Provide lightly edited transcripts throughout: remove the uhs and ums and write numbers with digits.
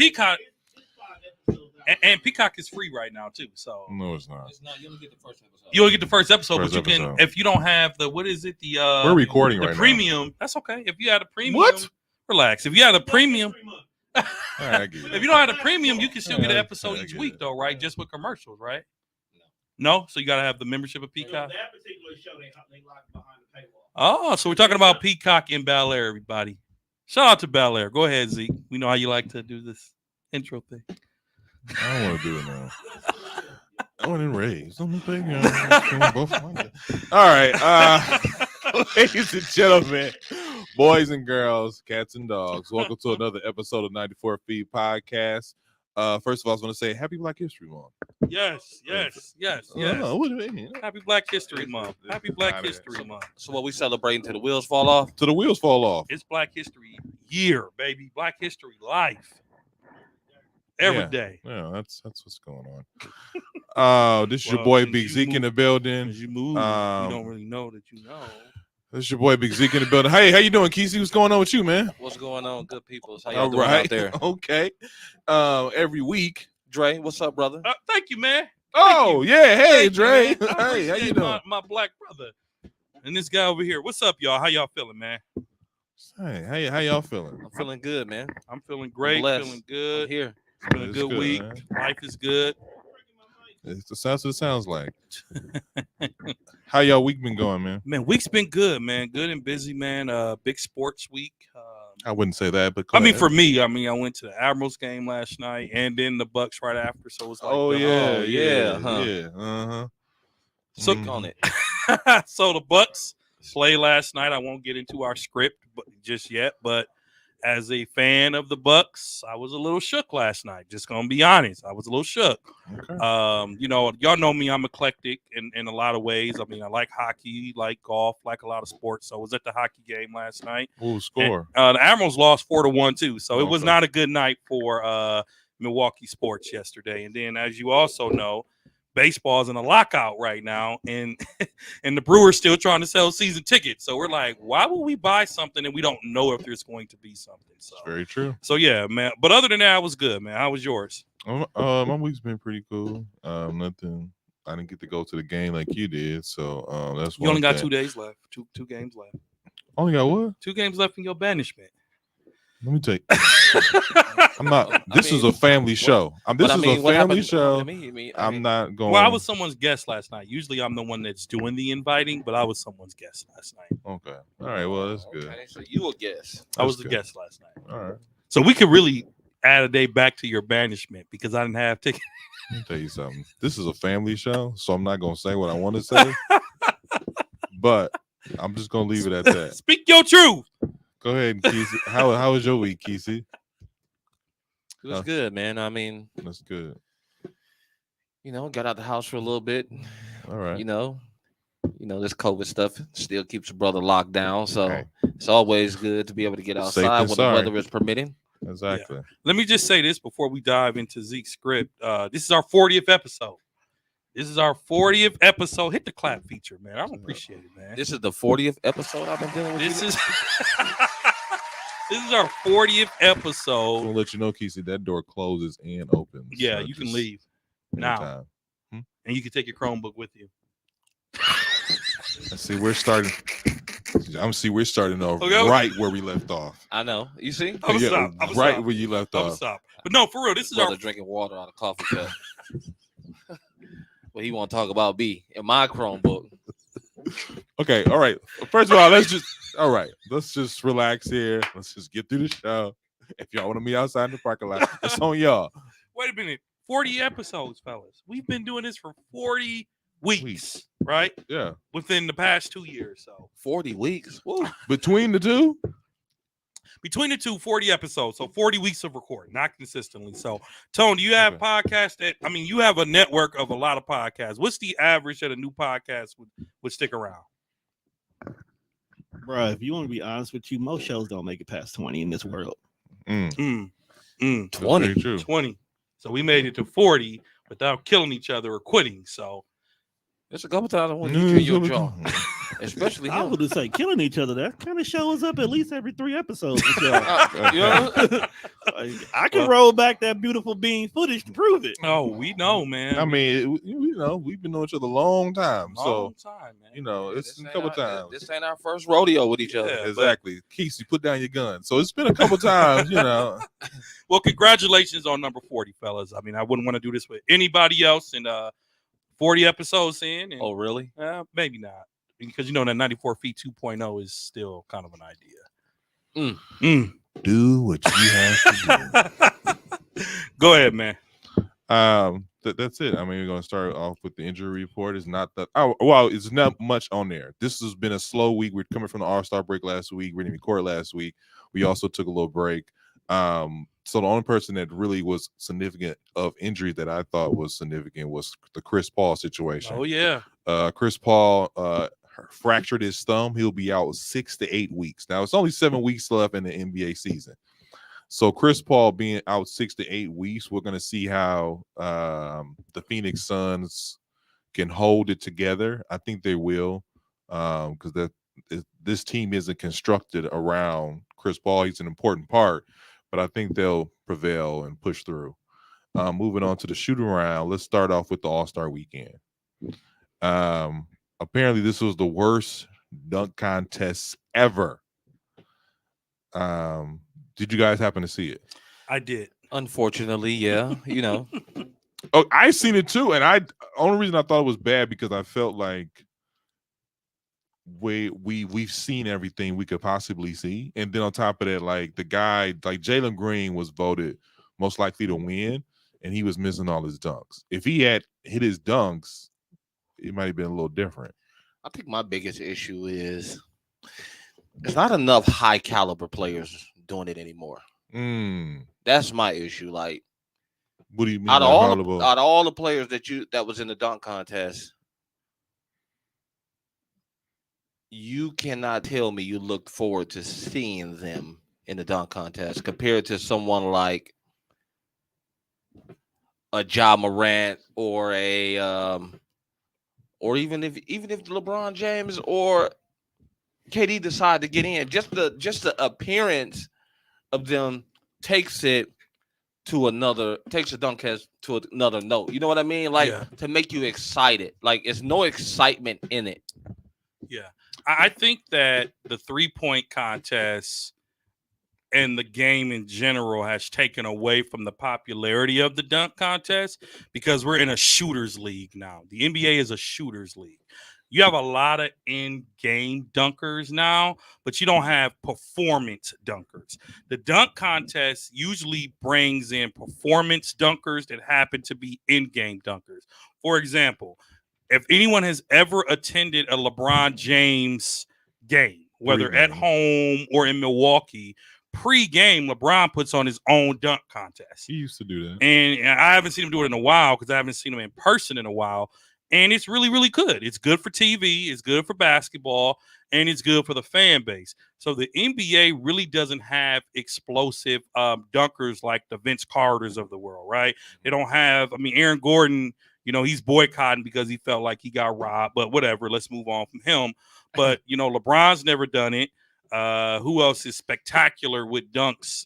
Peacock. And Peacock is free right now too. So no, it's not. It's not. You only get the first episode. You only get the first episode, First but you can episode. if you don't have the what is it the We're recording the right premium. That's okay. If you had a premium, What? relax. If you had a premium, now. All right, I get it. if you don't have a premium, you can still get an Yeah, episode I each get week it. though, right? Just with commercials, right? No, so you gotta have the membership of Peacock. That particular show, they locked behind the paywall. Oh, so we're talking about Peacock in Bel Air, everybody. Shout out to Bel Air. Go ahead, Zeke. We know how you like to do this intro thing. I don't want to do it now. I want to raise on the playground. Both of my- All right, ladies and gentlemen, boys and girls, cats and dogs, welcome to another episode of 94 Feet Podcast. First of all, I was going to say Happy Black History Month. Yes. Oh, what do you mean? Happy Black History Month. Happy Black Outta History here. Month. So what we celebrating till the wheels fall off? Till the wheels fall off. It's Black History Year, baby. Black History Life. Every Yeah. day. Yeah, that's what's going on. This is your Well, boy since Big you Zeke in moved- the building. As you move, Um, you don't really know that you know. This is your boy Big Zeke in the building. Hey, how you doing, Kesey? What's going on with you, man? What's going on, good people? How y'all All doing right. out there? Okay. Every week. Dre, what's up, brother? Thank you, man. Oh, yeah. Hey, Thank you, Dre. man. I Hey, how you appreciate doing? My black brother. And this guy over here. What's up, y'all? How y'all feeling, man? Hey, how y'all feeling? I'm feeling good, man. I'm feeling great. blessed. Feeling I'm good. here. It's been a It's good good, week. man. Life is good. That's what it sounds like. How y'all week been going, man? Man, week's been good, man. Good and busy, man. Big sports week. I wouldn't say that, but I mean, for me, I went to the Admirals game last night and then the Bucks right after. So it was like, oh the- yeah, yeah, huh? yeah, uh-huh. So- Mhm. On it. so the Bucks played last night. I won't get into our script just yet, but as a fan of the Bucks, I was a little shook last night. Just gonna be honest, I was a little shook. Okay. Y'all know me. I'm eclectic in a lot of ways. I mean, I like hockey, like golf, like a lot of sports. So I was at the hockey game last night. Ooh, score. And, the Admirals lost 4-1 too. So it was Okay. not a good night for Milwaukee sports yesterday. And then, as you also know, baseball's in a lockout right now, and and the Brewers still trying to sell season tickets. So we're like, why would we buy something and we don't know if there's going to be something? So, Very true. so yeah, man. But other than that, it was good, man. How was yours? My week's been pretty cool. Nothing. I didn't get to go to the game like you did, so that's You only one got thing. 2 days left. Two games left. Only got what? 2 games left in your banishment. Let me tell you. I'm not. This is a family show. This But I is mean, a what family happened- show. I mean, I'm not going. Well, I was someone's guest last night. Usually, I'm the one that's doing the inviting, but I was someone's guest last night. Okay. All right. Well, that's good. Okay, so you a guess. I was That's the good. guest last night. All right. So we could really add a day back to your banishment because I didn't have tickets. Let me tell you something. This is a family show, so I'm not gonna say what I want to say. But I'm just gonna leave it at that. Speak your truth. Go ahead, Kesey. How was your week, Kesey? It was good, man. I mean, That's good. got out the house for a little bit. All right. You know, this COVID stuff still keeps your brother locked down. So Right. it's always good to be able to get Safe outside than when sorry. the weather is permitting. Exactly. Let me just say this before we dive into Zeke's script. This is our 40th episode. This is our 40th episode. Hit the clap feature, man. I appreciate it, man. This is the 40th episode I've been dealing with. This you. is this is our 40th I'm episode. gonna let you know, Kesey, that door closes and opens. Yeah, so you can just leave now, anytime. and you can take your Chromebook with you. I see we're starting. We're starting off Okay. right where we left off. I know. You see, I'm Yeah, stop. I'm right stop. where you left I'm off. stop. But no, for real, this is brother our drinking water out of coffee cup. Well, he want to talk about B in my Chromebook. Okay, all right. First of all, let's just relax here. Let's just get through the show. If y'all want to be outside in the parking lot, it's on y'all. wait a minute, 40 episodes, fellas. We've been doing this for 40 weeks, right? Yeah. Within the past 2 years. So 40 weeks. Woo. Between the two, between the two, 40 episodes. So 40 weeks of recording, not consistently. So Tone, do you have Okay. podcasts you have a network of a lot of podcasts. What's the average that a new podcast would stick around? Bruh, if you want to be honest with you, most shows don't make it past 20 in this world. Mm, that's 20. very true. 20. So we made it to 40 without killing each other or quitting. So There's a couple times I want to hear your jaw, especially I him. would say killing each other. That kind of shows up at least every 3 episodes. with y'all. You know? I can roll back that beautiful bean footage to prove it. Oh, we know, man. I mean, we've been knowing each other a long time, long so time, man. it's a couple times. This ain't our first rodeo with each other. Yeah, Exactly. Keith, you put down your gun. So it's been a couple times, Well, congratulations on number 40, fellas. I mean, I wouldn't want to do this with anybody else, and 40 episodes in. And, Oh, really? maybe not, because that 94 feet 2.0 is still kind of an idea. Do what you have to do. Go ahead, man. That's it. I mean, we're gonna start off with the injury report. It's not that it's not much on there. This has been a slow week. We're coming from the All-Star break last week. We didn't record last week. We also took a little break. So the only person that really was significant of injury that I thought was significant was the Chris Paul situation. Oh yeah. Chris Paul fractured his thumb. He'll be out 6 to 8 weeks. Now it's only 7 weeks left in the NBA season. So Chris Paul being out 6 to 8 weeks, we're going to see how the Phoenix Suns can hold it together. I think they will, because this team isn't constructed around Chris Paul. He's an important part, but I think they'll prevail and push through. Moving on to the shoot around, let's start off with the All-Star weekend. Apparently, this was the worst dunk contest ever. Did you guys happen to see it? I did. Unfortunately, yeah. Oh, I seen it too, and only reason I thought it was bad because I felt like we've seen everything we could possibly see, and then on top of that, like the guy like Jalen Green was voted most likely to win, and he was missing all his dunks. If he had hit his dunks, it might have been a little different. I think my biggest issue is there's not enough high caliber players doing it anymore. That's my issue. Like, what do you mean? Out of all the players that was in the dunk contest, you cannot tell me you looked forward to seeing them in the dunk contest compared to someone like a Ja Morant or or even if LeBron James or KD decide to get in, just the appearance of them takes the dunk contest to another note. You know what I mean? Like, to make you excited. Like, it's no excitement in it. Yeah. I think that the 3-point contest and the game in general has taken away from the popularity of the dunk contest because we're in a shooters league now. The NBA is a shooters league. You have a lot of in-game dunkers now, but you don't have performance dunkers. The dunk contest usually brings in performance dunkers that happen to be in-game dunkers. For example, if anyone has ever attended a LeBron James game, whether at home or in Milwaukee, pre-game, LeBron puts on his own dunk contest. He used to do that. And I haven't seen him do it in a while because I haven't seen him in person in a while. And it's really, really good. It's good for TV. It's good for basketball. And it's good for the fan base. So the NBA really doesn't have explosive dunkers like the Vince Carters of the world, right? They don't have, Aaron Gordon, he's boycotting because he felt like he got robbed. But whatever, let's move on from him. But, LeBron's never done it. Who else is spectacular with dunks?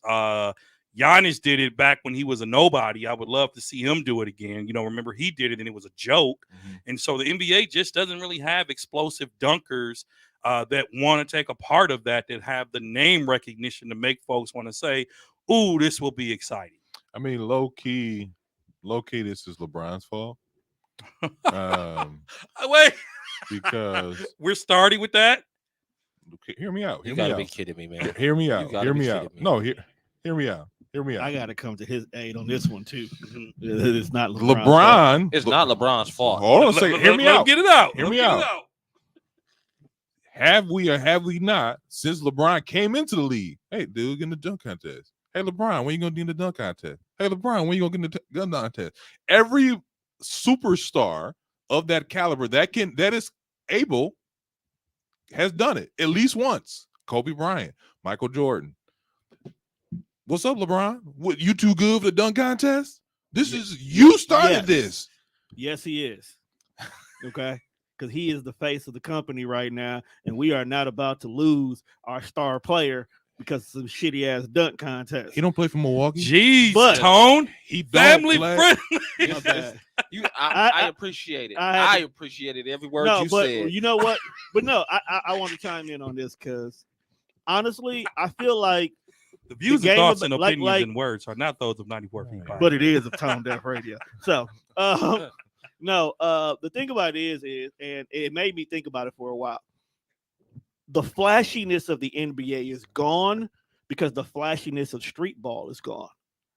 Giannis did it back when he was a nobody. I would love to see him do it again. Remember he did it and it was a joke. And so the NBA just doesn't really have explosive dunkers that want to take a part of that have the name recognition to make folks want to say, ooh, this will be exciting. Low key, this is LeBron's fault. Wait. Because we're starting with that? Hear me out. You gotta be kidding me, man. Hear me out. Hear me out. No, hear me out. Hear me out. I gotta come to his aid on this one too. It's not LeBron. It's not LeBron's fault. Hold on a second. Hear me out. Get it out. Hear me out. Have we or have we not, since LeBron came into the league? Hey, dude, get in the dunk contest. Hey, LeBron, when you gonna get in the dunk contest? Hey, LeBron, when you gonna get in the dunk contest? Every superstar of that caliber that is able has done it at least once. Kobe Bryant, Michael Jordan. What's up, LeBron? What, you too good for the dunk contest? You started this. Yes, he is. Okay. Because he is the face of the company right now, and we are not about to lose our star player because of some shitty ass dunk contest. He don't play for Milwaukee. Jeez, But- Tone. He don't Family play. friendly. My bad. I appreciate it. I appreciate it. Every word you but said. you know what? But no, I want to chime in on this because honestly, I feel like, The views The and game thoughts of- and like- opinions and words are not those of 94 feet. Right. but it is a tone deaf radio. So, no, the thing about it is, and it made me think about it for a while. The flashiness of the NBA is gone because the flashiness of street ball is gone.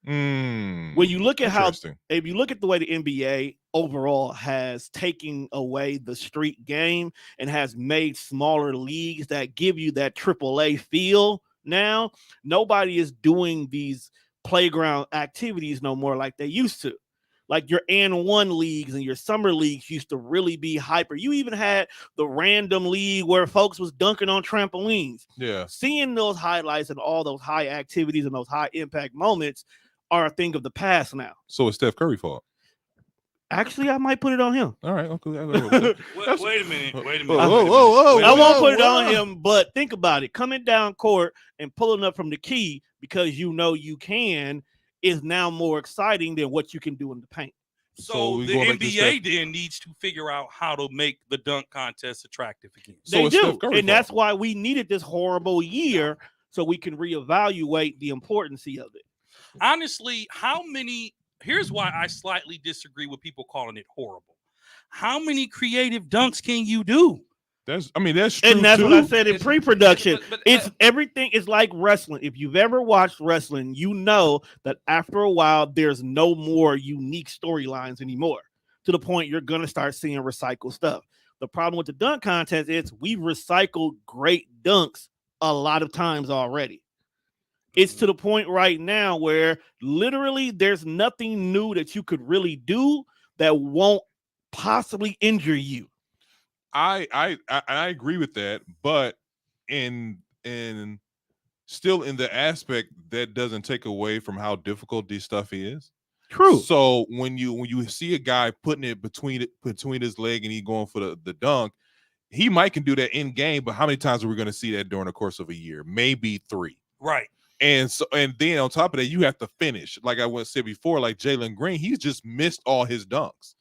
When you look at how, Interesting. if you look at the way the NBA overall has taken away the street game and has made smaller leagues that give you that AAA feel, now nobody is doing these playground activities no more like they used to. Like your N1 leagues and your summer leagues used to really be hyper. You even had the random league where folks was dunking on trampolines. Yeah. Seeing those highlights and all those high activities and those high impact moments are a thing of the past now. So it's Steph Curry fault. Actually, I might put it on him. All right. Okay. Wait a minute. Wait a minute. Whoa. I won't put it whoa. on him, but think about it. Coming down court and pulling up from the key because you know you can is now more exciting than what you can do in the paint. So So we the going back to NBA then needs to figure out how to make the dunk contest attractive again. So They it's do, Steph Curry's and that's fault. why we needed this horrible year so we can reevaluate the importance of it. Honestly, here's why I slightly disagree with people calling it horrible. How many creative dunks can you do? That's true. And that's too. what I said in It's- pre-production. but- It's everything is like wrestling. If you've ever watched wrestling, you know that after a while there's no more unique storylines anymore. To the point you're gonna start seeing recycled stuff. The problem with the dunk contest is we've recycled great dunks a lot of times already. It's to the point right now where literally there's nothing new that you could really do that won't possibly injure you. I agree with that, but in still in the aspect that doesn't take away from how difficult this stuff is. True. So when you see a guy putting it between his leg and he going for the dunk, he might can do that in game, but how many times are we going to see that during the course of a year? Maybe 3. Right. And then on top of that, you have to finish. Like I said before, like Jalen Green, he's just missed all his dunks.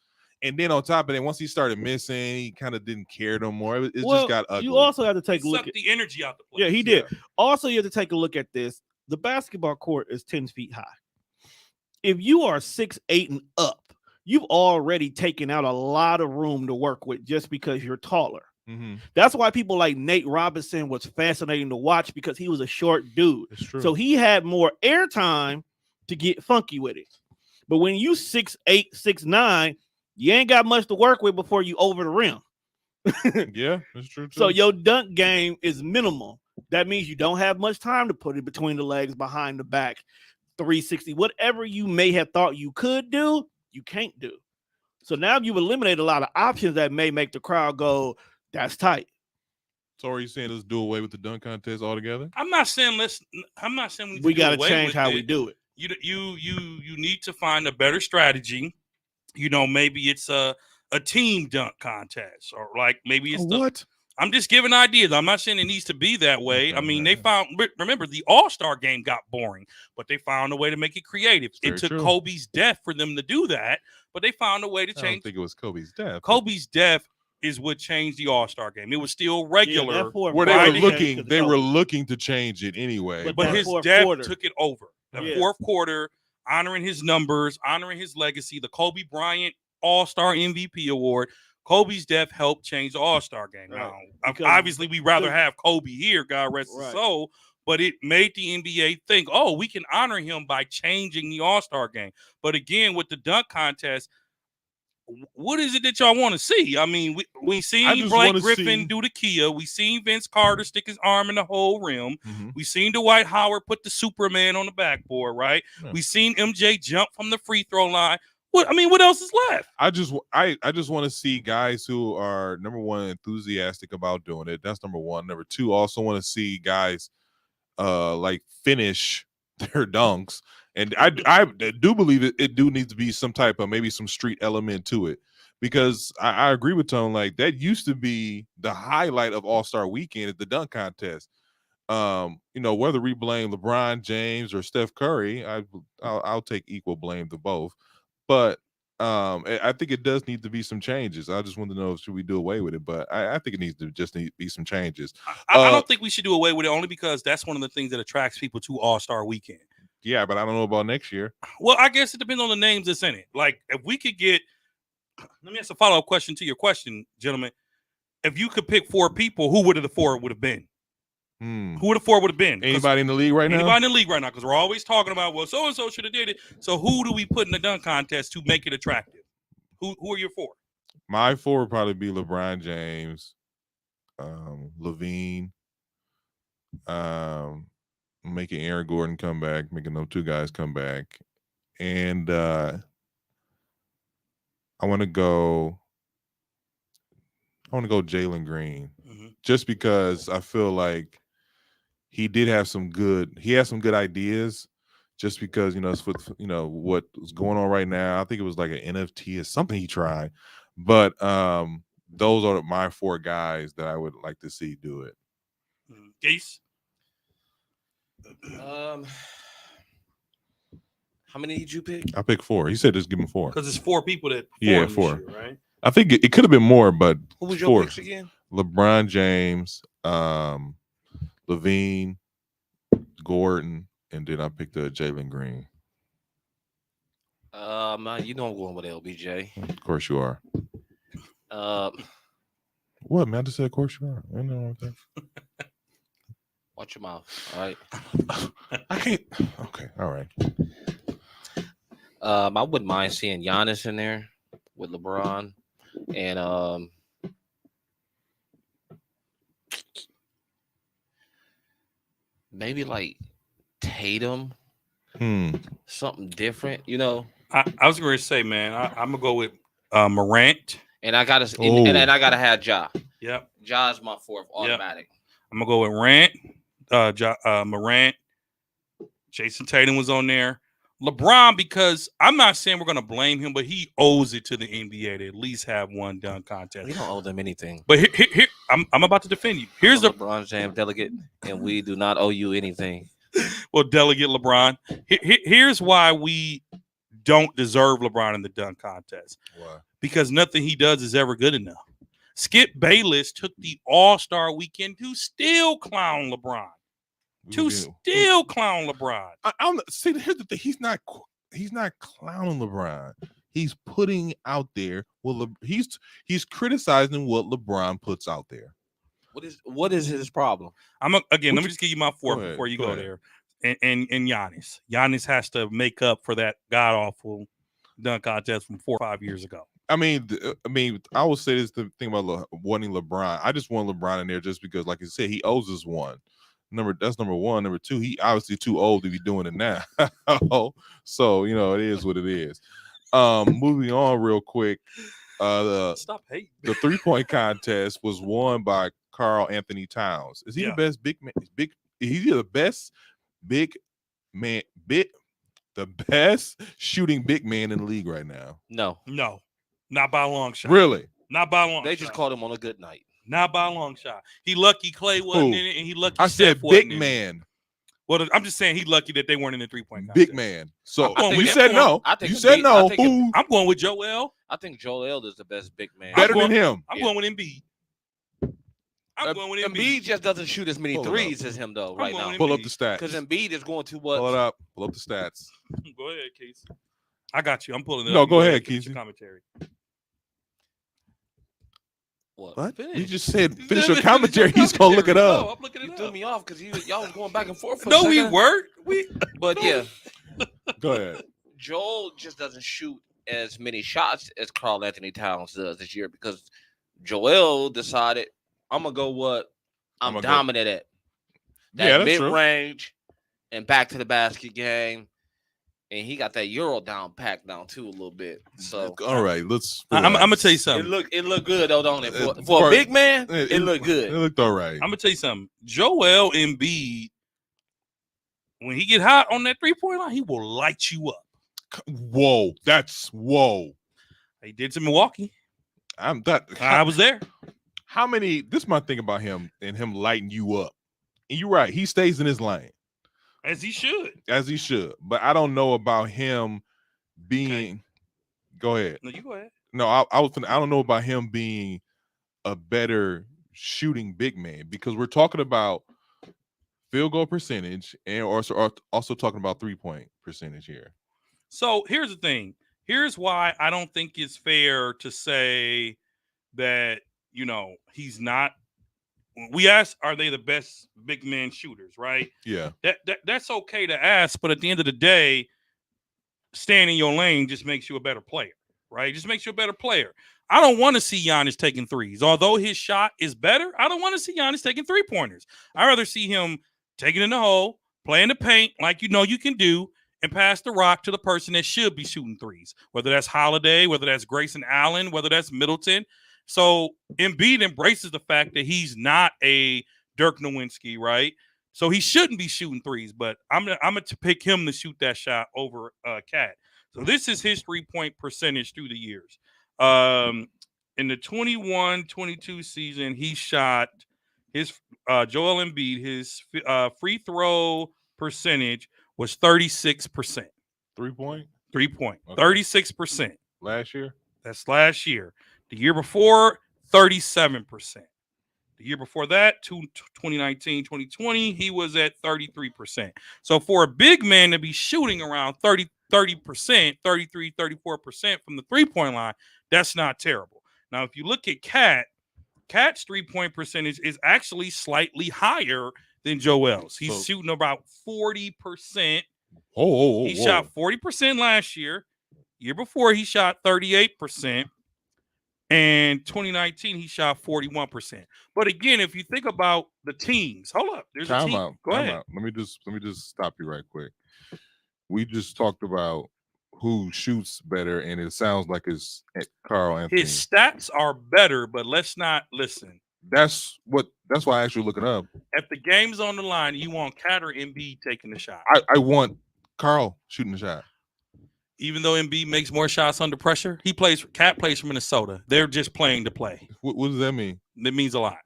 And then on top of that, once he started missing, he kind of didn't care no more. It just got ugly. You also have to take a look Suck at the energy out the place. Yeah, he did. Also, you have to take a look at this. The basketball court is 10 feet high. If you are 6'8" and up, you've already taken out a lot of room to work with just because you're taller. Mhm. That's why people like Nate Robinson was fascinating to watch because he was a short dude. It's true. So he had more airtime to get funky with it. But when you 6'8", 6'9", you ain't got much to work with before you over the rim. Yeah, that's true. So too. your dunk game is minimal. That means you don't have much time to put it between the legs, behind the back, 360. Whatever you may have thought you could do, you can't do. So now you've eliminated a lot of options that may make the crowd go, that's tight. So are you saying let's do away with the dunk contest altogether? I'm not saying We got got to change how we do it. You need to find a better strategy. You know, maybe it's a team dunk contest, or like maybe it's What? I'm just giving ideas. I'm not saying it needs to be that way. I mean, Okay. remember the All-Star game got boring, but they found a way to make it creative. Very It took true. Kobe's death for them to do that, but they found a way to I don't change. think it was Kobe's death. Kobe's death is what changed the All-Star game. It was still regular, Yeah, that fourth Where they quarter were changed looking, to the they were Kobe. looking to change it anyway. But but that his fourth death quarter. took it over. The Yeah. fourth quarter, honoring his numbers, honoring his legacy, the Kobe Bryant All-Star MVP award. Kobe's death helped change the All-Star game. Right. Now, Because- obviously, we'd rather have Kobe here, God rest his Right. soul, but it made the NBA think, oh, we can honor him by changing the All-Star game. But again, with the dunk contest, what is it that y'all want to see? I mean, we I seen just Blake wanna Griffin see- do the Kia. We seen Vince Carter stick his arm in the whole rim. Mhm. We seen Dwight Howard put the Superman on the backboard, right? Yeah. We seen MJ jump from the free throw line. What else is left? I just want to see guys who are, number one, enthusiastic about doing it. That's number one. Number two, also want to see guys like finish their dunks. And I do believe it do need to be some type of maybe some street element to it, because I agree with Tone. Like that used to be the highlight of All-Star Weekend at the dunk contest. whether we blame LeBron James or Steph Curry, I'll take equal blame to both. But I think it does need to be some changes. I just want to know, should we do away with it? But I think it needs to be some changes. I don't think we should do away with it, only because that's one of the things that attracts people to All-Star Weekend. Yeah, but I don't know about next year. Well, I guess it depends on the names that's in it. Like, if we could get, let me ask a follow-up question to your question, gentlemen. If you could pick 4 people, who would the 4 would have been? Who would the 4 would have been? Anybody in the league right now? Anybody in the league right now? Because we're always talking about, well, so-and-so should have did it. So who do we put in the dunk contest to make it attractive? Who are your 4? My 4 would probably be LeBron James, Levine, making Aaron Gordon come back, making those 2 guys come back. And I want to go Jalen Green, just because I feel like he has some good ideas, just because, what was going on right now. I think it was like an NFT or something he tried. But those are my 4 guys that I would like to see do it. Geese? How many did you pick? I picked 4. He said just give him 4. Because it's 4 people that Yeah, performed 4. this year, right? I think it could have been more, but Who was your 4. picks again? LeBron James, Levine, Gordon, and then I picked Jalen Green. I'm going with LBJ. Of course you are. What, man? I just said, of course you are. I know what that. Watch your mouth. All right. I can't. Okay. All right. I wouldn't mind seeing Giannis in there with LeBron, and maybe like Tatum. Something different, I was going to say, man, I'm gonna go with Morant, and I gotta and I gotta have Ja. Yep, Ja's my 4th automatic. I'm gonna go with Morant. Jason Tatum was on there. LeBron, because I'm not saying we're gonna blame him, but he owes it to the NBA to at least have one dunk contest. We don't owe them anything. But here I'm about to defend you. Here's the LeBron James delegate, and we do not owe you anything. Well, delegate LeBron. Here's why we don't deserve LeBron in the dunk contest. Why? Because nothing he does is ever good enough. Skip Bayless took the All-Star weekend to still clown LeBron. See, here's the thing. He's not clowning LeBron. He's putting out there. He's criticizing what LeBron puts out there. What is his problem? Let me just give you my 4 before you go there. And Giannis. Giannis has to make up for that god awful dunk contest from 4 or 5 years ago. I mean, I would say this the thing about wanting LeBron. I just want LeBron in there just because, like you said, he owes us one. That's number 1. Number 2, he obviously too old to be doing it now. So it is what it is. Moving on real quick. Stop hating. The 3-point contest was won by Karl Anthony Towns. Is he the best big man? Is he the best big man? The best shooting big man in the league right now? No, not by a long shot. Really? Not by a long. They just called him on a good night. Not by a long shot. He lucky Clay wasn't in it, and he lucky. I said big man. Well, I'm just saying he lucky that they weren't in the 3-point contest. Big man. So you said no. You said no. I'm going with Joel. I think Joel is the best big man. Better than him. I'm going with Embiid. I'm going with Embiid. Embiid just doesn't shoot as many threes as him though right now. Pull up the stats. Because Embiid is going to what? Pull it up. Pull up the stats. Go ahead, Keith. I got you. I'm pulling it up. No, go ahead, Keith. Commentary. What? You just said finish your commentary. He's gonna look it up. No, I'm looking it up. Threw me off because y'all was going back and forth. For No, we weren't. But yeah, go ahead. Joel just doesn't shoot as many shots as Karl Anthony Towns does this year because Joel decided I'm gonna go what I'm dominant at. That mid range and back to the basket game. And he got that Euro down packed down too a little bit. So all right, let's. I'm gonna tell you something. It looked good though, don't it? For a big man, it looked good. It looked all right. I'm gonna tell you something. Joel Embiid, when he get hot on that 3-point line, he will light you up. Whoa, He did to Milwaukee. I was there. How many? This is my thing about him and him lighting you up. you're right. He stays in his lane as he should. But I don't know about him being. Okay. Go ahead. No, you go ahead. No, I don't know about him being a better shooting big man because we're talking about field goal percentage and also talking about 3-point percentage here. So here's the thing. Here's why I don't think it's fair to say that, he's not. We asked, are they the best big man shooters, right? Yeah. That's okay to ask, but at the end of the day, staying in your lane just makes you a better player, right? Just makes you a better player. I don't want to see Giannis taking threes. Although his shot is better, I don't want to see Giannis taking three-pointers. I'd rather see him taking in the hole, playing the paint like you can do, and pass the rock to the person that should be shooting threes, whether that's Holiday, whether that's Grayson Allen, whether that's Middleton. So Embiid embraces the fact that he's not a Dirk Nowitzki, right? So he shouldn't be shooting threes, but I'm gonna pick him to shoot that shot over Cat. So this is his 3-point percentage through the years. In the 21-22 season, he shot his Joel Embiid, his free throw percentage was 36%. 3-point? 3-point. Okay. 36%. Last year? That's last year. The year before, 37%. The year before that, 2019, 2020, he was at 33%. So for a big man to be shooting around 30%, 33, 34% from the three-point line, that's not terrible. Now, if you look at Cat's 3-point percentage is actually slightly higher than Joel's. He's shooting about 40%. He shot 40% last year. Year before, he shot 38%. And 2019, he shot 41%. But again, if you think about the teams, hold up. There's a team. Go ahead. Let me just stop you right quick. We just talked about who shoots better, and it sounds like it's Karl Anthony. His stats are better, but let's not listen. That's why I actually look it up. If the game's on the line, you want Cat or Embiid taking the shot? I want Karl shooting the shot. Even though Embiid makes more shots under pressure, Cat plays for Minnesota. They're just playing to play. What does that mean? That means a lot.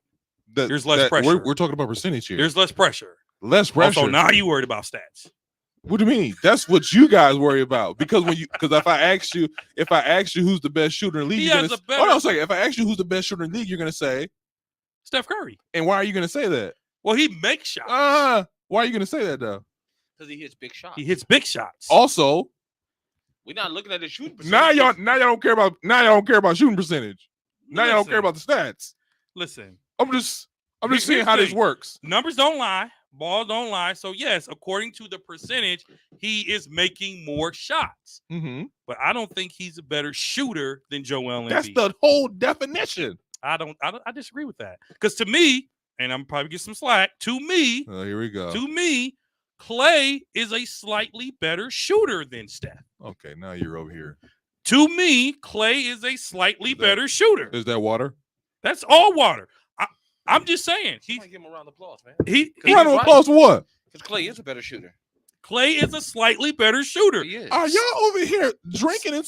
There's less pressure. We're talking about percentage here. There's less pressure. Less pressure. Also, now you worried about stats. What do you mean? That's what you guys worry about. Because if I ask you who's the best shooter in the league, if I ask you who's the best shooter in the league, you're gonna say Steph Curry. And why are you gonna say that? Well, he makes shots. Why are you gonna say that though? Because he hits big shots. He hits big shots. Also, we're not looking at the shooting percentage. Now y'all don't care about shooting percentage. Now y'all don't care about the stats. Listen, I'm just seeing how this works. Numbers don't lie. Balls don't lie. So yes, according to the percentage, he is making more shots. Mm-hmm. But I don't think he's a better shooter than Joel Embiid. That's the whole definition. I disagree with that. Because to me, and I'm probably get some slack. To me, here we go. To me, Klay is a slightly better shooter than Steph. Okay, now you're over here. To me, Klay is a slightly better shooter. Is that water? That's all water. I'm just saying. Give him a round of applause, man. Round of applause for what? Because Klay is a better shooter. Klay is a slightly better shooter. He is. Are y'all over here drinking and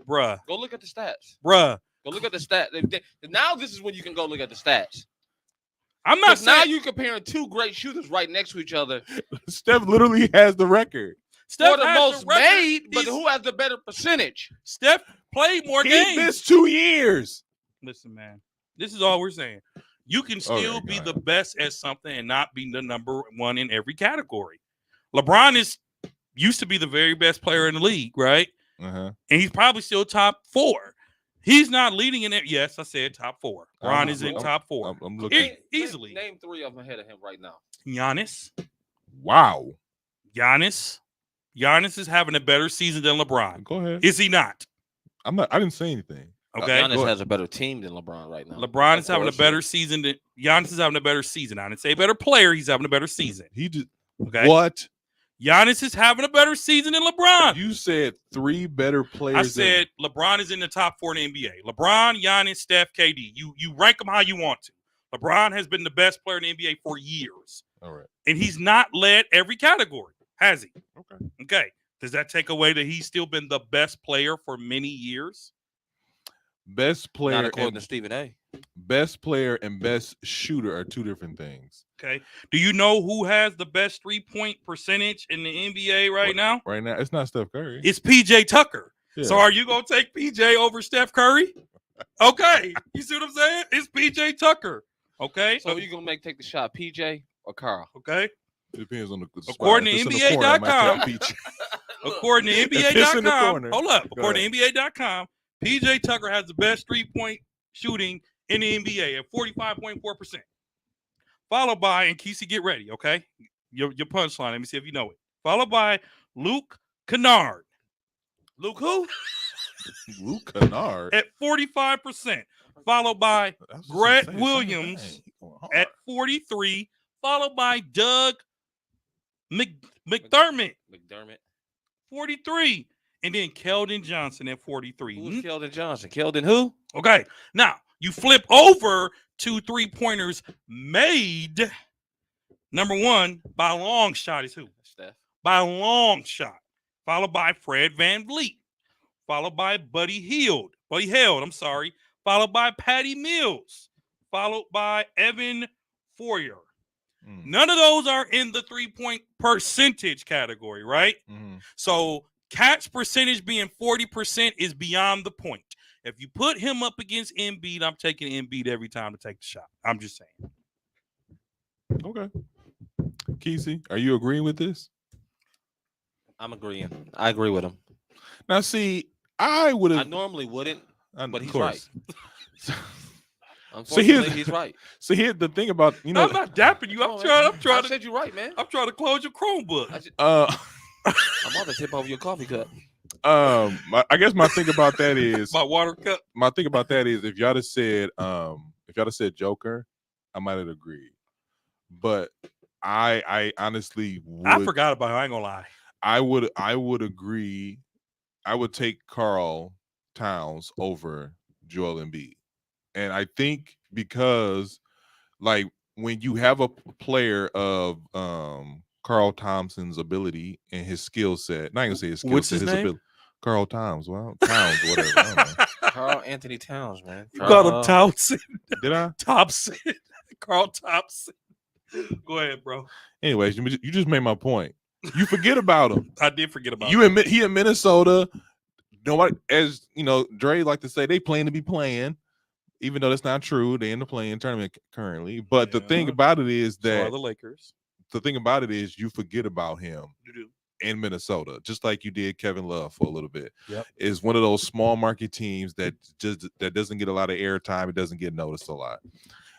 bruh? Go look at the stats. Bruh. Go look at the stats. Now this is when you can go look at the stats. I'm not saying now you're comparing two great shooters right next to each other. Steph literally has the record. Steph for the most made, but who has the better percentage? Steph played more games. He missed 2 years. Listen, man. This is all we're saying. You can still be the best at something and not be the number one in every category. LeBron used to be the very best player in the league, right? Uh-huh. And he's probably still top 4. He's not leading in it. Yes, I said top 4. LeBron is in top 4. I'm looking easily. Name 3 of them ahead of him right now. Giannis. Wow. Giannis is having a better season than LeBron. Go ahead. Is he not? I'm not. I didn't say anything. Okay. Giannis has a better team than LeBron right now. LeBron is having a better season than Giannis is having a better season. I didn't say a better player. He's having a better season. He did. Okay. What? Giannis is having a better season than LeBron. You said 3 better players. I said LeBron is in the top 4 in the NBA. LeBron, Giannis, Steph, KD. You rank them how you want to. LeBron has been the best player in the NBA for years. All right. And he's not led every category, has he? Okay. Okay. Does that take away that he's still been the best player for many years? Best player. Not according to Stephen A. Best player and best shooter are two different things. Okay. Do you know who has the best 3-point percentage in the NBA right now? Right now, it's not Steph Curry. It's PJ Tucker. Yeah. So are you gonna take PJ over Steph Curry? Okay. You see what I'm saying? It's PJ Tucker. Okay. So you gonna take the shot, PJ or Carl? Okay. It depends on the According to NBA.com. According to If it's in the NBA.com, corner. hold up. Go According to NBA.com, PJ Tucker has the best 3-point shooting in the NBA at 45.4%. Followed by, and Kesey, get ready, okay? Your punchline. Let me see if you know it. Followed by Luke Kennard. Luke who? Luke Kennard At 45%. Followed by Grant Williams at 43. Followed by Doug McDermott, 43. And then Keldon Johnson at 43. Who's Keldon Johnson? Keldon who? Okay. Now, you flip over to 3-pointers made. Number one, by a long shot, is who? Steph. By a long shot. Followed by Fred VanVleet. Followed by Buddy Hield. Followed by Patty Mills. Followed by Evan Fournier. None of those are in the 3-point percentage category, right? So catch percentage being 40% is beyond the point. If you put him up against Embiid, I'm taking Embiid every time to take the shot. I'm just saying. Okay. Kesey, are you agreeing with this? I'm agreeing. I agree with him. Now, see, I would have. I normally wouldn't, but he's right. Unfortunately, he's right. So here's the thing about I'm not dapping you. I'm trying I to. said you're right, man. I'm trying to close your Chromebook. I'm about to tip over your coffee cup. I guess my thing about that is My water cup. My thing about that is if y'all have said Joker, I might have agreed. But I honestly would. I forgot about it. I ain't gonna lie. I would agree. I would take Karl Towns over Joel Embiid. And I think because, like, when you have a player of Karl Thompson's ability and his skill set, not gonna say his skill What's set, his his name? ability. Karl Towns, whatever. I don't know. Carl Anthony Towns, man. You called him Thompson. Did I? Thompson. Carl Thompson. Go ahead, bro. Anyways, you just made my point. You forget about him. I did forget about You admit he in Minnesota. Nobody, as you know, Dre like to say they playing to be playing. Even though that's not true, they in the playing tournament currently. But the thing about it is So that are the Lakers. the thing about it is you forget about him in Minnesota, just like you did Kevin Love for a little bit. Yep. Is one of those small market teams that doesn't get a lot of airtime. It doesn't get noticed a lot.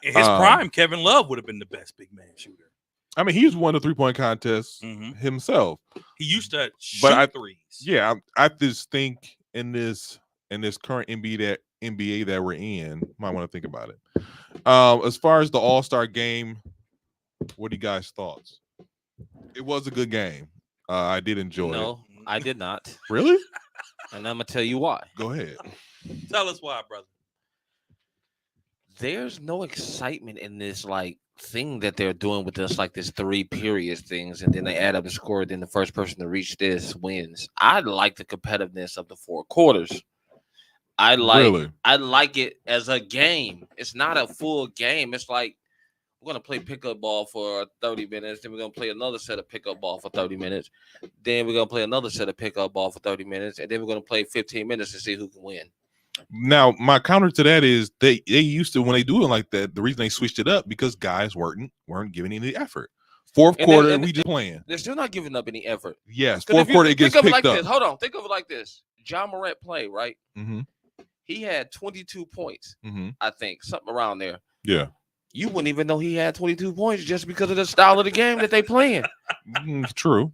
In his prime, Kevin Love would have been the best big man shooter. I mean, he's won the 3-point contest himself. He used to shoot threes. Yeah, I just think in this current NBA that we're in, might want to think about it. As far as the All-Star game, what are you guys' thoughts? It was a good game. I did enjoy it. No, I did not. Really? And I'm gonna tell you why. Go ahead. Tell us why, brother. There's no excitement in this thing that they're doing with this this 3 periods things, and then they add up the score. Then the first person to reach this wins. I like the competitiveness of the 4 quarters. I like it as a game. It's not a full game. It's like we're gonna play pickup ball for 30 minutes, then we're gonna play another set of pickup ball for 30 minutes, then we're gonna play another set of pickup ball for 30 minutes, and then we're gonna play 15 minutes to see who can win. Now, my counter to that is they used to, when they do it like that, the reason they switched it up because guys weren't giving any effort. Fourth quarter, we just playing. They're still not giving up any effort. Yes, fourth quarter it gets picked up. Hold on, think of it like this. John Morant played, right? Mm-hmm. He had 22 points, mm-hmm. I think, something around there. Yeah. You wouldn't even know he had 22 points just because of the style of the game that they playing. True.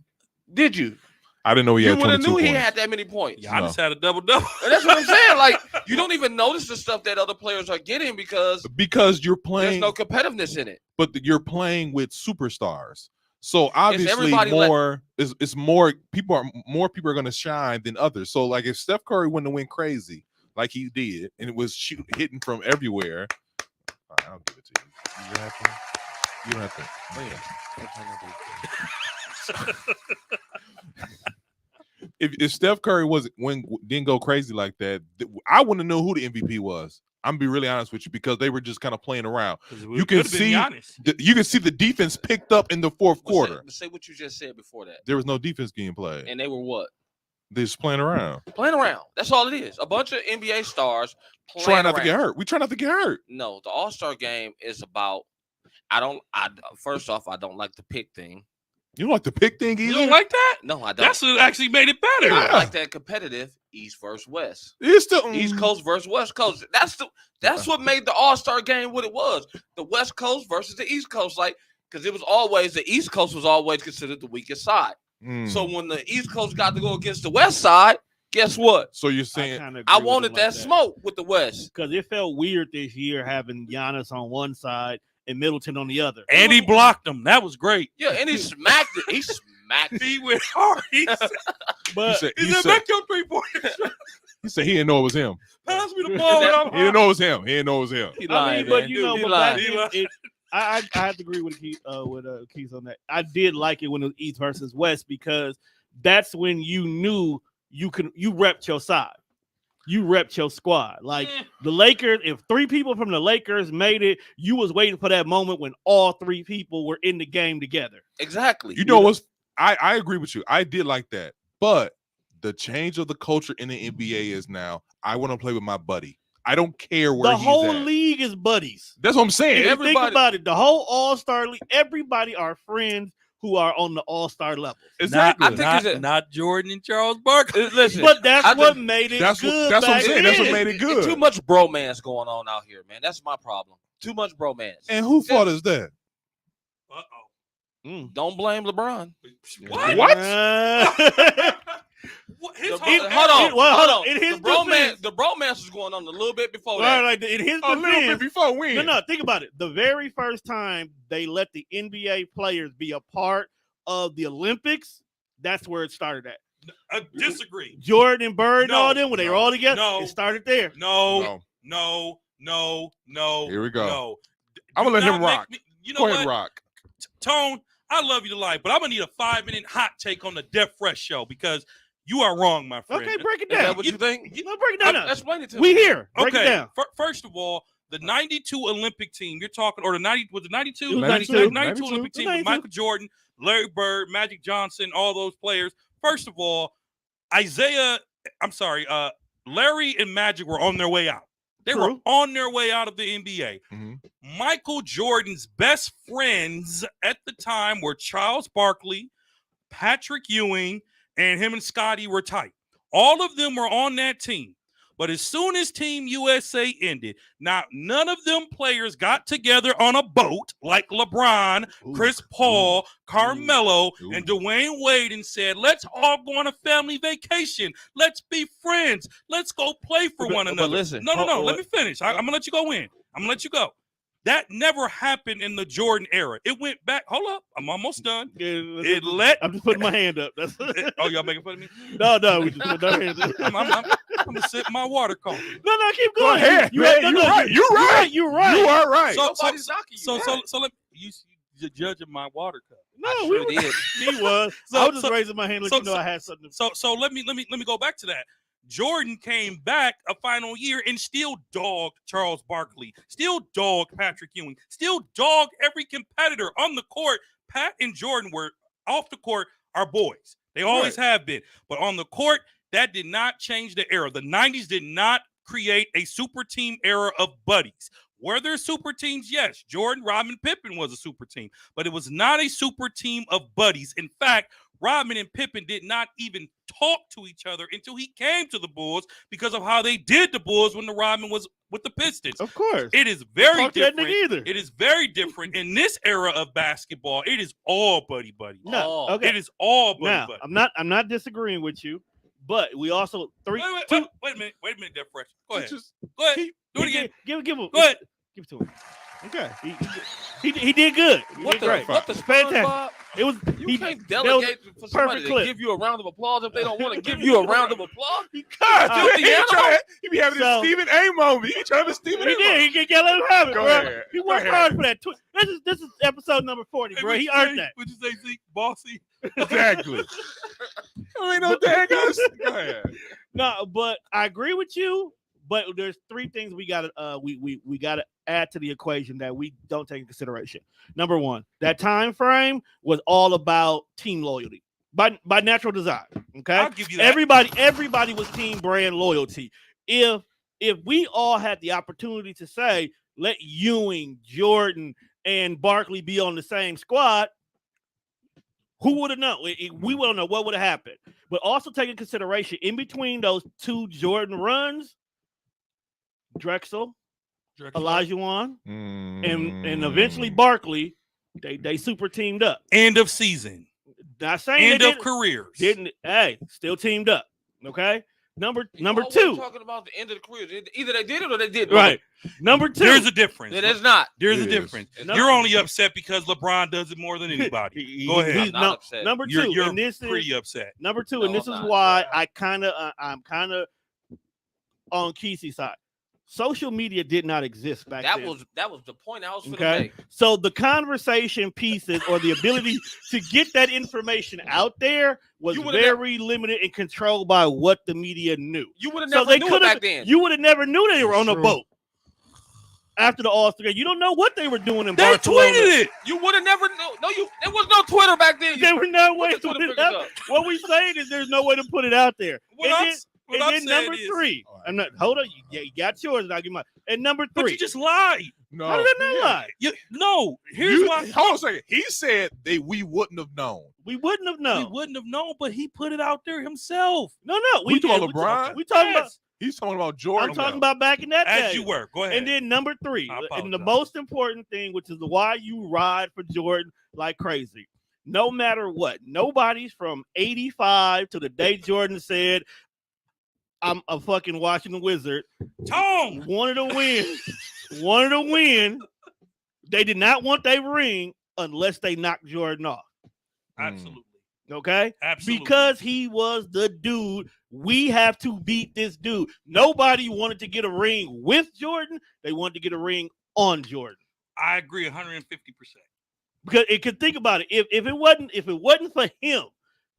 Did you? I didn't know he had 22 points. You would have knew he had that many points. Yeah, I just had a double-double. That's what I'm saying. You don't even notice the stuff that other players are getting because you're playing. There's no competitiveness in it. But you're playing with superstars. So obviously it's more people are going to shine than others. So if Steph Curry wouldn't have went crazy like he did and it was hitting from everywhere, I'll give it to you. You don't have to. Oh, yeah. If Steph Curry didn't go crazy like that, I wouldn't know who the MVP was. I'm gonna be really honest with you because they were just kind of playing around. You can see you can see the defense picked up in the fourth quarter. Say what you just said before that. There was no defense getting played, and they were what? They're just playing around. Playing around. That's all it is. A bunch of NBA stars trying not to get hurt. We try not to get hurt. No, the All-Star game is about. First off, I don't like the pick thing. You don't like the pick thing either? You don't like that? No, I don't. That's what actually made it better. I like that competitive East versus West. It's still East Coast versus West Coast. That's what made the All-Star game what it was. The West Coast versus the East Coast, because it was always the East Coast was always considered the weakest side. So when the East Coast got to go against the West side, guess what? So you're saying I wanted that smoke with the West because it felt weird this year having Giannis on one side and Middleton on the other, and he blocked him. That was great. Yeah, and he smacked it. He smacked it. He went hard. But he said, "Make your 3-pointer." He said he didn't know it was him. Pass me the ball. He didn't know it was him. He didn't know it was him. But you know, I have to agree with Keith on that. I did like it when it was East versus West because that's when you knew you repped your side. You repped your squad. Like the Lakers, if 3 people from the Lakers made it, you was waiting for that moment when all 3 people were in the game together. Exactly. You know what's I agree with you. I did like that. But the change of the culture in the NBA is now I want to play with my buddy. I don't care where the whole at. league is buddies. That's what I'm saying. Think about it. The whole All-Star league, everybody are friends who are on the All-Star level. Exactly. Not Jordan and Charles Barkley. Listen, but that's what made it good. That's what I'm saying. That's what made it good. Too much bromance going on out here, man. That's my problem. Too much bromance. And whose fault is that? Don't blame LeBron. What? Hold on. The bromance was going on a little bit before that. Right, in his a little bit before when? No, think about it. The very first time they let the NBA players be a part of the Olympics, that's where it started at. I disagree. Jordan and Bird and all them, when they were all together, it started there. No. Here we go. No. I'm going to let him rock. Go ahead, rock. Tone, I love you to life, but I'm going to need a 5-minute hot take on the Death Fresh show because you are wrong, my friend. Okay, break it down. Is that what you think? Break it down. Explain it to me. We here. Break it down. First of all, the 92 Olympic team, you're talking, or the 90, was it 92? 92 Olympic team with Michael Jordan, Larry Bird, Magic Johnson, all those players. First of all, Larry and Magic were on their way out. They were on their way out of the NBA. Mm-hmm. Michael Jordan's best friends at the time were Charles Barkley, Patrick Ewing, and him and Scotty were tight. All of them were on that team. But as soon as Team USA ended, now none of them players got together on a boat like LeBron, Chris Paul, Carmelo, and Dwayne Wade and said, let's all go on a family vacation. Let's be friends. Let's go play for one another. Listen, no. Let me finish. I'm going to let you go in. I'm going to let you go. That never happened in the Jordan era. It went back. Hold up. I'm almost done. I'm just putting my hand up. That's oh, y'all making fun of me? No. We just put our hands up. I'm going to sip my water coffee. No, keep going. Go ahead. You're right. You are right. So let you're judging my water cup. No, we did. He was. I was just raising my hand, let you know I had something. So let me go back to that. Jordan came back a final year and still dogged Charles Barkley, still dogged Patrick Ewing, still dogged every competitor on the court. Pat and Jordan were off the court, our boys. They always have been. But on the court, that did not change the era. The 90s did not create a super team era of buddies. Were there super teams? Yes. Jordan, Rodman, Pippen was a super team. But it was not a super team of buddies. In fact, Rodman and Pippen did not even talk to each other until he came to the Bulls because of how they did the Bulls when the Rodman was with the Pistons. Of course. It is very different. It is very different in this era of basketball. It is all buddy. No, okay. It is all buddy. I'm not disagreeing with you, but we also wait a minute, Death Fresh. Go ahead. Go ahead. Do it again. Give him. Go ahead. Give it to him. Okay. He did good. What the fantastic. It was you can't delegate for somebody to give you a round of applause if they don't want to give you a round of applause. He be having a Stephen A moment. He trying to Stephen A. He did. He can let him have it, Go bro. ahead. He worked hard for that. This is episode number 40, bro. He earned that. Would you say Zeke bossy? Exactly. I ain't no dang us. Go ahead. No, but I agree with you. But there's three things we got to we got to add to the equation that we don't take into consideration. Number one, that time frame was all about team loyalty by natural design. Okay, I'll give you that. Everybody was team brand loyalty. If we all had the opportunity to say, let Ewing, Jordan, and Barkley be on the same squad, who would have known? We wouldn't know what would have happened. But also take into consideration, in between those two Jordan runs, Drexel, Olajuwon, and eventually Barkley, they super teamed up. End of season. Not saying End of careers. Still teamed up. Okay. Number always two. Talking about the end of the career. Either they did it or they didn't. Right. Number two. There's a difference. It is not. There's a It difference. is. You're only upset because LeBron does it more than anybody. Go ahead. I'm not upset. Number two. You're and this pretty is upset. number two, No, and this I'm is not. why I'm kind of on Kesey's side. Social media did not exist back then. That was the point I was going to Okay. make. So the conversation pieces or the ability to get that information out there was You would've very limited and controlled by what the media knew. You would have So never they knew it could back have. then. You would have never knew they were on a True. boat after the All-Star game. You don't know what they were doing in They Barcelona. tweeted it. You would have never known. No, there was no Twitter back then. There were no way Put to the put Twitter it out. figures up. What we saying is there's no way to put it out there. What And I'm then- s- what and I'm then saying number is- three. I'm not. Hold on. You got yours, and I'll give mine. And number But three. you just lied. No. How did I not lie? No. Here's why. Hold on a second. He said we wouldn't have known. We wouldn't have We known. wouldn't have known, but he put it out there himself. No. We talking about LeBron? We talking about. Yes. He's talking about Jordan. I'm talking about back in that As day. you were. Go ahead. And then number three, I and the apologize. most important thing, which is why you ride for Jordan like crazy. No matter what, nobody's from 85 to the day Jordan said, I'm a fucking Washington Wizard. Tone. Wanted to win. They did not want their ring unless they knocked Jordan off. Absolutely. Okay? Absolutely. Because he was the dude. We have to beat this dude. Nobody wanted to get a ring with Jordan. They wanted to get a ring on Jordan. I agree 150%. Because it could think about it. If it wasn't for him,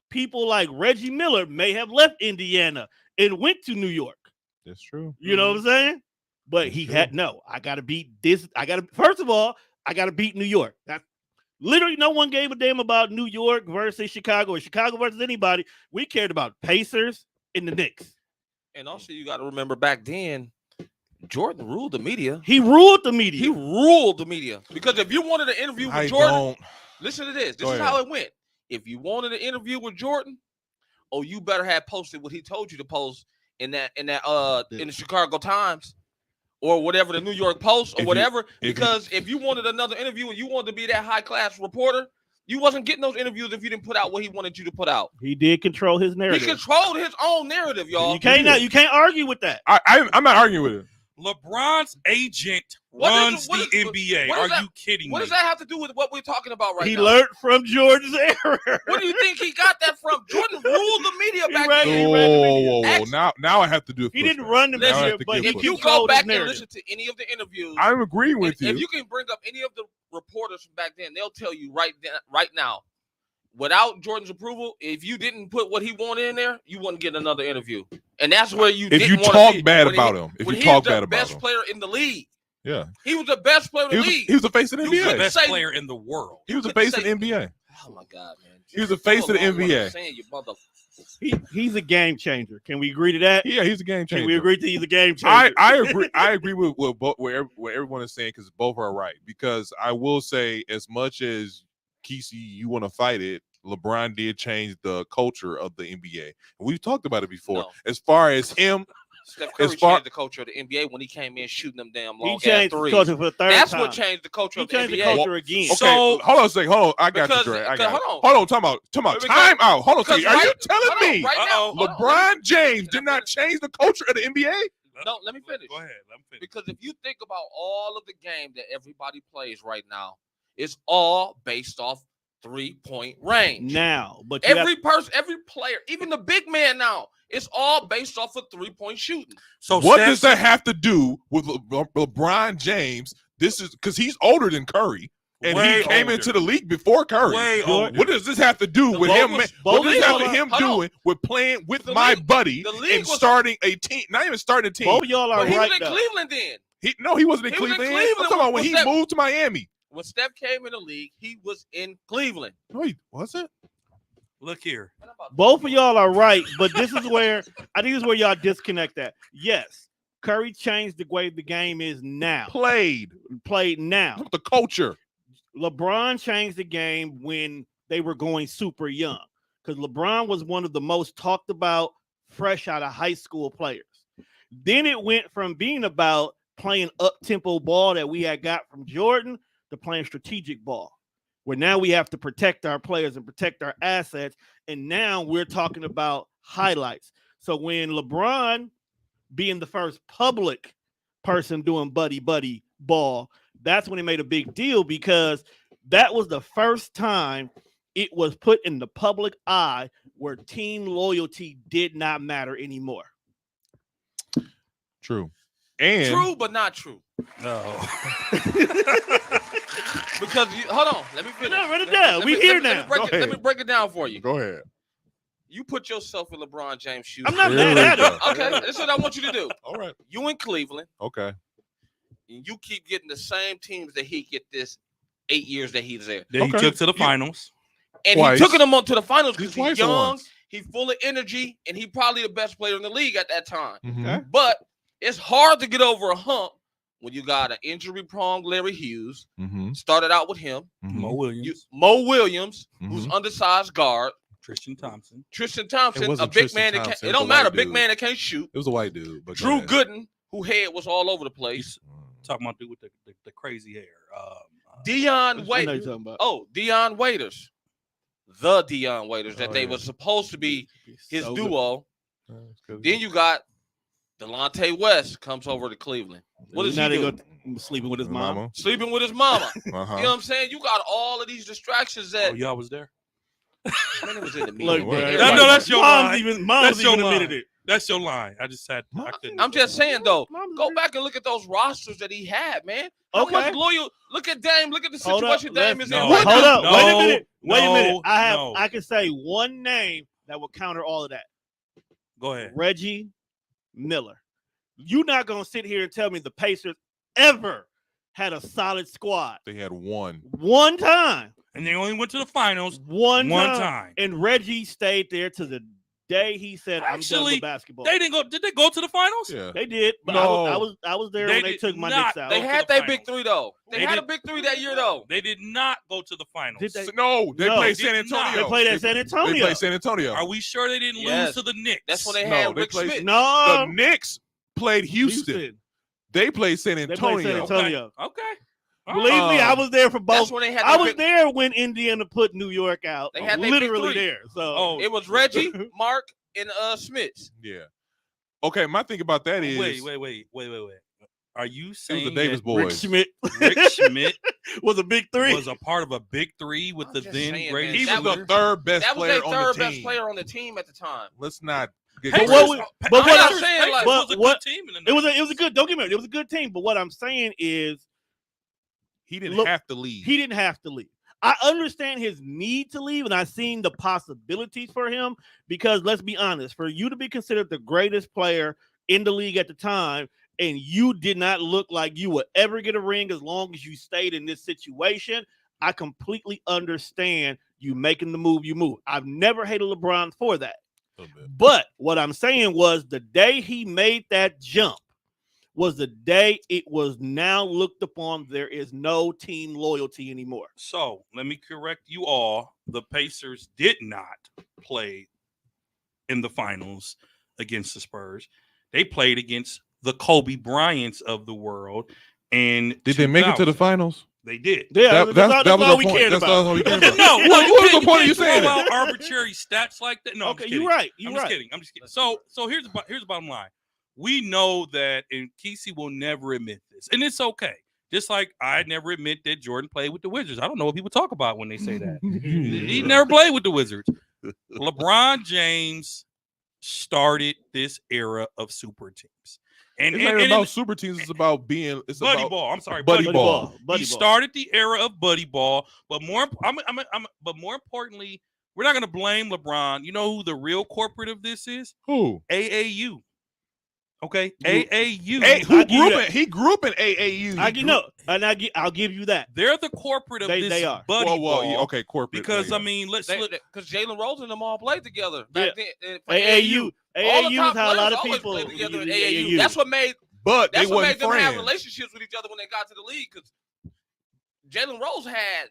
people like Reggie Miller may have left Indiana and went to New York. That's true. You know what I'm saying? But That's he true. had I gotta beat this. First of all, I gotta beat New York. That's literally no one gave a damn about New York versus Chicago or Chicago versus anybody. We cared about Pacers and the Knicks. And also, you got to remember back then, Jordan ruled the media. He ruled the media. He ruled the media because if you wanted an interview with I Jordan, don't. listen to this. This Go is ahead. how it went. If you wanted an interview with Jordan, you better have posted what he told you to post in the Chicago Times or whatever, the New York Post or If you- whatever. if you- Because if you wanted another interview and you wanted to be that high class reporter, you wasn't getting those interviews if you didn't put out what he wanted you to put out. He did control his He narrative. controlled his own narrative, y'all. You can't argue with that. I'm not arguing with it. LeBron's agent What runs is- what the is- NBA. what Are is that- you kidding What me? does that have to do with what we're talking about right He now? learned from Jordan's error. Where do you think he got that from? Jordan ruled the media He back ran- then. he ran the media. Whoa. Ask- Now I have to do it. He didn't run the Listen, media, I have to but give he If you go controlled his back and narrative. listen to any of the interviews, I'm agreeing with if you. you can bring up any of the reporters from back then, they'll tell you right now, without Jordan's approval, if you didn't put what he wanted in there, you wouldn't get another interview. And that's where you If didn't you wanna talk be. bad When about he- him, if when you he talk was the bad about best him, player in the league. yeah, He was the best player in the league. he was the face of the You The couldn't NBA. best say- player in the world. He was the couldn't face of the say- NBA. Oh my God, man! He was the face of the Go along with what I'm NBA. saying, you mother- He's a game changer. Can we agree to that? Yeah, he's a game Can changer. we agree to he's a game changer? I agree. I agree with what everyone is saying because both are right. Because I will say, as much as Kesey, you want to fight it, LeBron did change the culture of the NBA. And we've talked about it before. No. As far as him, Steph Curry As far- changed the culture of the NBA when he came in shooting them damn He long ass changed the threes. culture for the third That's time. what changed the culture He of the changed the NBA. culture again. okay, So- hold on a second. Hold on, I got Because- you, Dre. I because- got hold you. on. Hold on, talking about Because- time out. Hold on a because second. Are you right- telling hold on, me right now, Uh-oh. hold on, LeBron James Can I did not finish? change the culture of the NBA? No, let me finish. Go ahead. Let me finish. Because if you think about all of the game that everybody plays right now, it's all based off 3-point range. Now, but you Every person, every player, even the big man now, it's all based off of 3-point shooting. So What Steph- does that have to do with LeBron James? This is because he's older than Curry. And Way he came older. into the league before Curry. Way Jordan- older. What does this have to do with him? both What does of this have y'all to him hold on. doing with playing with The my league- buddy the league and was- starting a team? Not even starting a team. Both of y'all are But he right. was in though. Cleveland then. He wasn't in He was in Cleveland. I'm Cleveland talking about when with he that- moved to Miami. When Steph came in the league, he was in Cleveland. No, he wasn't. Look here. Both of y'all are right, but this is where I think this is where y'all disconnect that. Yes, Curry changed the way the game is now. Played Played now. the culture. LeBron changed the game when they were going super young because LeBron was one of the most talked about fresh out of high school players. Then it went from being about playing up-tempo ball that we had got from Jordan to playing strategic ball, where now we have to protect our players and protect our assets. And now we're talking about highlights. So when LeBron, being the first public person doing buddy ball, that's when it made a big deal because that was the first time it was put in the public eye where team loyalty did not matter anymore. True. And True, but not true. No. Because hold on, let me finish. No, run it Let me- down. let We me- here let me now. break Go it- Let ahead. me break it down for you. go ahead. You put yourself in LeBron James' shoes. I'm not Here mad we at go. it. Okay, that's what I want you to do. All right. You in Cleveland, Okay. and you keep getting the same teams that he get this 8 years that he's there. Then he Okay. took to the finals. And Twice. he took them on to the finals because Twice he's or young, once? he's full of energy, and he probably the best player in the league at that time. Mhm. Okay. But it's hard to get over a hump when you got an injury-prone Larry Hughes. Mhm. Started out with him. Mhm. Mo Williams, Mo Williams, who's Mhm. undersized guard. Tristan Thompson. Tristan It Thompson, a wasn't big Tristan man that Thompson, can't, it it was don't a matter, white big dude. man that can't shoot. It was a white dude. But go Drew ahead. Gooden, who head was all over the place. Talking about dude with the crazy hair. Dion I know you're Waiters. talking about. Oh, Dion Waiters. The Dion Waiters that Oh, they yeah. were supposed to be his So good. duo. That's 'cause- Then you got Delonte West comes over to Cleveland. What does now he they do? go sleeping with his mom. Sleeping with his mama. Uh-huh. You know what I'm saying? You got all of these distractions that Oh, y'all was there. man, it was in the Look, media. bro, Everybody- I know that's your mom's line. even That's your admitted line. it. That's your line. I just had. I couldn't. I'm just saying though, Mom's go admitted back and look at those rosters that he had, man. How Okay. much loyal? Look at Dame. Look at the Hold up, situation Dame let's- is No, in. What? right Hold now. up. No, Wait a minute. Wait a minute. no. I can say one name that will counter all of that. Go ahead. Reggie Miller. You're not gonna sit here and tell me the Pacers ever had a solid squad. They had one. One time. And they only went to the finals One one time. time. And Reggie stayed there to the day he said, I'm done Actually, with basketball. They didn't go. Did they go to the finals? Yeah. They did, but No. I was there They when they did took my not. Knicks out. They to had the their big finals. three though. They They had did- a big three that year though. They did not go to the finals. Did they? No, they No, played they San did not. Antonio. They played at San They Antonio. played San Antonio. Are we sure they didn't Yes. lose to the Knicks? That's when they No, had they Rick played- Smith. The No, Knicks played Houston. They played San They played Antonio. San Antonio. Okay. All Believe right. me, I was there for That's both. when they had. I their was big- there when Indiana put New York out. They had their big literally three. there. So Oh, It was Reggie, Mark, and Smith. Yeah. Okay, my thing about that is Wait. Are you it was saying the Davis that Rick boys. Schmidt Rick Schmidt was a big three. was a part of a big three with I'm the just then saying, greatest He man, was shooter? the third best That was player their on third the best team. player on the team at the time. Let's not get Pacers- But what we- Pa- but what Pacers- I'm saying, Pacers like- was a good what- team in the it was 90s. a good. Don't get me wrong. It was a good team. But what I'm saying is he didn't Look, have to leave. he didn't have to leave. I understand his need to leave, and I've seen the possibilities for him because let's be honest, for you to be considered the greatest player in the league at the time, and you did not look like you would ever get a ring as long as you stayed in this situation, I completely understand you making the move you move. I've never hated LeBron for that. A little bit. But what I'm saying was the day he made that jump was the day it was now looked upon. There is no team loyalty anymore. So let me correct you all. The Pacers did not play in the finals against the Spurs. They played against the Kobe Bryants of the world. And Did they make it to the finals? They did. Yeah, That- that's all our we point. cared That's about. all we cared No, about. no. What was the point of you saying throw that? out arbitrary stats like that? No, I'm Okay, just you're kidding. right. You're I'm just right. kidding. I'm just kidding. So here's the bottom line. We know that, and Kesey will never admit this, and it's okay. Just like I never admit that Jordan played with the Wizards. I don't know what people talk about when they say that. He never played with the Wizards. LeBron James started this era of super teams. And, It's not even about super teams. It's about being. It's buddy about ball. I'm sorry, buddy buddy ball. ball. Buddy He ball. started the era of buddy ball, but more importantly, we're not going to blame LeBron. You know who the real corporate of this is? Who? AAU. Okay, Hey, AAU. who I give you grew that. up? He grew up in AAU. I'll give you that. They're the corporate of this They are. buddy Well, ball. yeah, okay, corporate. Because yeah. I mean, let's look. Because Jalen Rose and them all played together back then. For AAU. All the AAU top is how a lot of players people always played together in use AAU. That's what made but they That's what wasn't made them have friends. relationships with each other when they got to the league. Because Jalen Rose had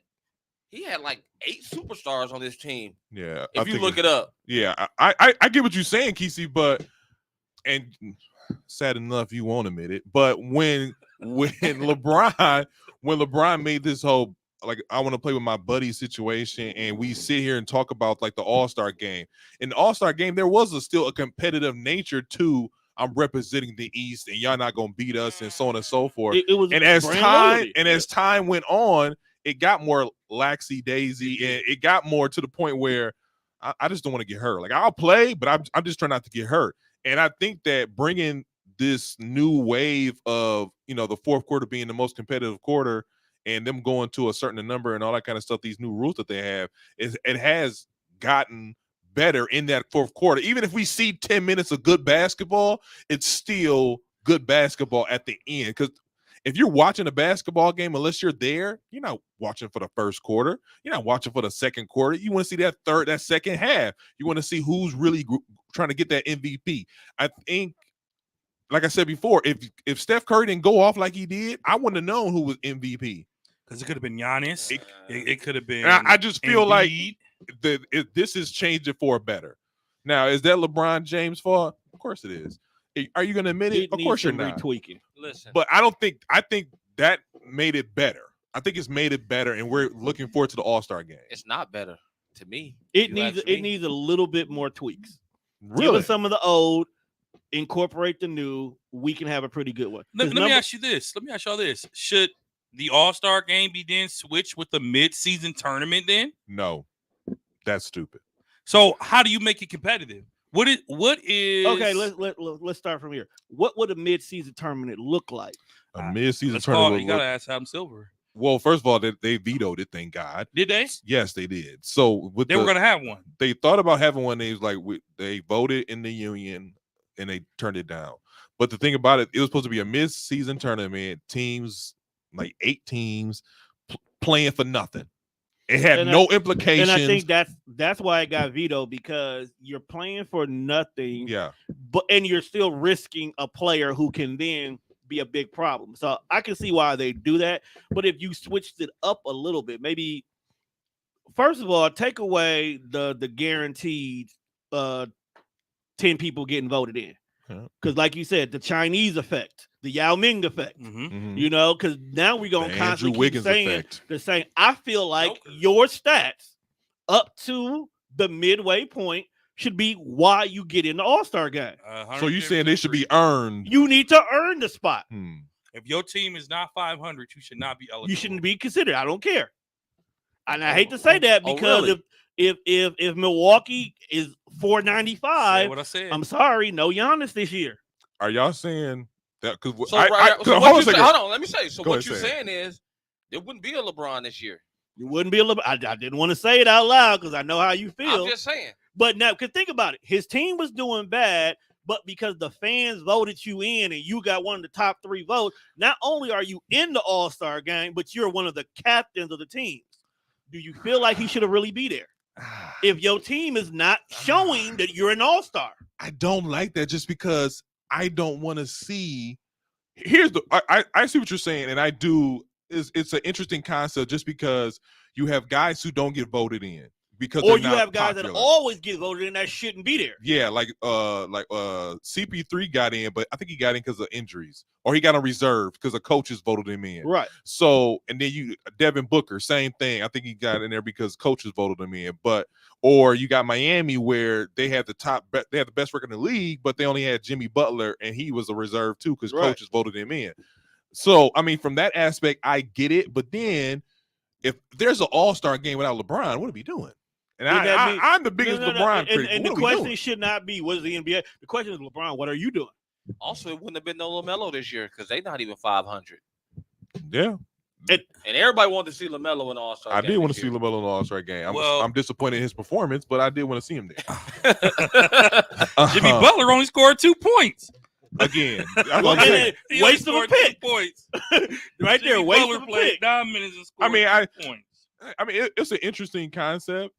like 8 superstars on his team. Yeah, If you look it up, Yeah, I get what you're saying, Kesey, but and sad enough you won't admit it, but when LeBron made this whole like I want to play with my buddy situation, and we sit here and talk about like the All-Star game. In the All-Star game, there was still a competitive nature to I'm representing the East, and y'all not gonna beat us, and so on and so forth. It was And as brand time loyalty. as time went on, it got more laxy daisy, and it got more to the point where I just don't want to get hurt. Like I'll play, but I'm just trying not to get hurt. And I think that bringing this new wave of the fourth quarter being the most competitive quarter, and them going to a certain number and all that kind of stuff, these new rules that they have, it has gotten better in that fourth quarter. Even if we see 10 minutes of good basketball, it's still good basketball at the end. Because if you're watching a basketball game, unless you're there, you're not watching for the first quarter. You're not watching for the second quarter. You want to see that second half. You want to see who's really trying to get that MVP. I think, like I said before, if Steph Curry didn't go off like he did, I wouldn't have known who was MVP. Because it could have been Giannis. It could have been. And I just feel like Embiid. this is changing for better. Now, is that LeBron James' fault? Of course it is. Are you going to admit it? Of course you're not. Retweaking. listen. But I think that made it better. I think it's made it better, and we're looking forward to the All-Star game. It's not better to me. It You ask needs me. a little bit more tweaks. Give Really? us some of the old, incorporate the new. We can have a pretty good one. Let me ask you this. Let me ask y'all this. Should the All-Star game be then switched with the mid-season tournament then? No. That's stupid. So how do you make it competitive? What is Okay, let's start from here. What would a mid-season tournament look like? A mid-season let's call it, tournament. you gotta ask Adam Silver. Well, first of all, they vetoed it, thank God. Did they? Yes, they did. So They were gonna have one. they thought about having one. They was like they voted in the union and they turned it down. But the thing about it was supposed to be a mid-season tournament. Teams, like 8 teams, playing for nothing. It had And no implications. And I think that's why it got vetoed, because you're playing for nothing, yeah, and you're still risking a player who can then be a big problem. So I can see why they do that. But if you switched it up a little bit, maybe first of all, take away the guaranteed 10 people getting voted in. Because like you said, the Chinese effect, the Yao Ming effect, Mm-hmm. Mhm. because now we're going The to Andrew constantly keep Wiggins saying effect. the same. I feel like Nope. your stats up to the midway point should be why you get in the All-Star game. So you saying they should be earned? You need to earn the spot. If your team is not 500, you should not be eligible. You shouldn't be considered. I don't care. And I hate to say that Oh, because really? if Milwaukee is Say 495, what I said. I'm sorry, no Giannis this year. Are y'all saying that? Because So, so what you say, hold on, let me say. So Go what ahead, you're say it. saying is there wouldn't be a LeBron this year. It wouldn't be a little. I didn't want to say it out loud because I know how you feel. I'm just saying. But now, because think about it, his team was doing bad, but because the fans voted you in and you got one of the top 3 votes, not only are you in the All-Star game, but you're one of the captains of the teams. Do you feel like he should have really be there if your team is not showing that you're an All-Star? I don't like that just because I don't want to see. Here's the I see what you're saying, and I do. It's an interesting concept just because you have guys who don't get voted in because Or they're you not have guys that popular. always get voted in that shouldn't be there. Yeah, like CP3 got in, but I think he got in because of injuries, or he got on reserve because the coaches voted him in. Right. So, and then Devin Booker, same thing. I think he got in there because coaches voted him in. Or you got Miami where they had they had the best record in the league, but they only had Jimmy Butler, and he was a reserve too because Right. coaches voted him in. So, I mean, from that aspect, I get it. But then, if there's an All-Star game without LeBron, what are we doing? And I'm the biggest LeBron critic. And What the are we question doing? should not be what is the NBA. The question is, LeBron, what are you doing? Also, it wouldn't have been no LaMelo this year because they're not even 500. Yeah. And everybody wanted to see LaMelo in the All-Star I game. did want to this see year. LaMelo in the All-Star game. Well- I'm disappointed in his performance, but I did want to see him there. Jimmy Butler only scored 2 points. Again. Well, I'm saying. He only waste of a scored 2 pick. points. Right there, Jimmy waste Butler of a played pick. 9 minutes and scored I mean, 2 points. it's an interesting concept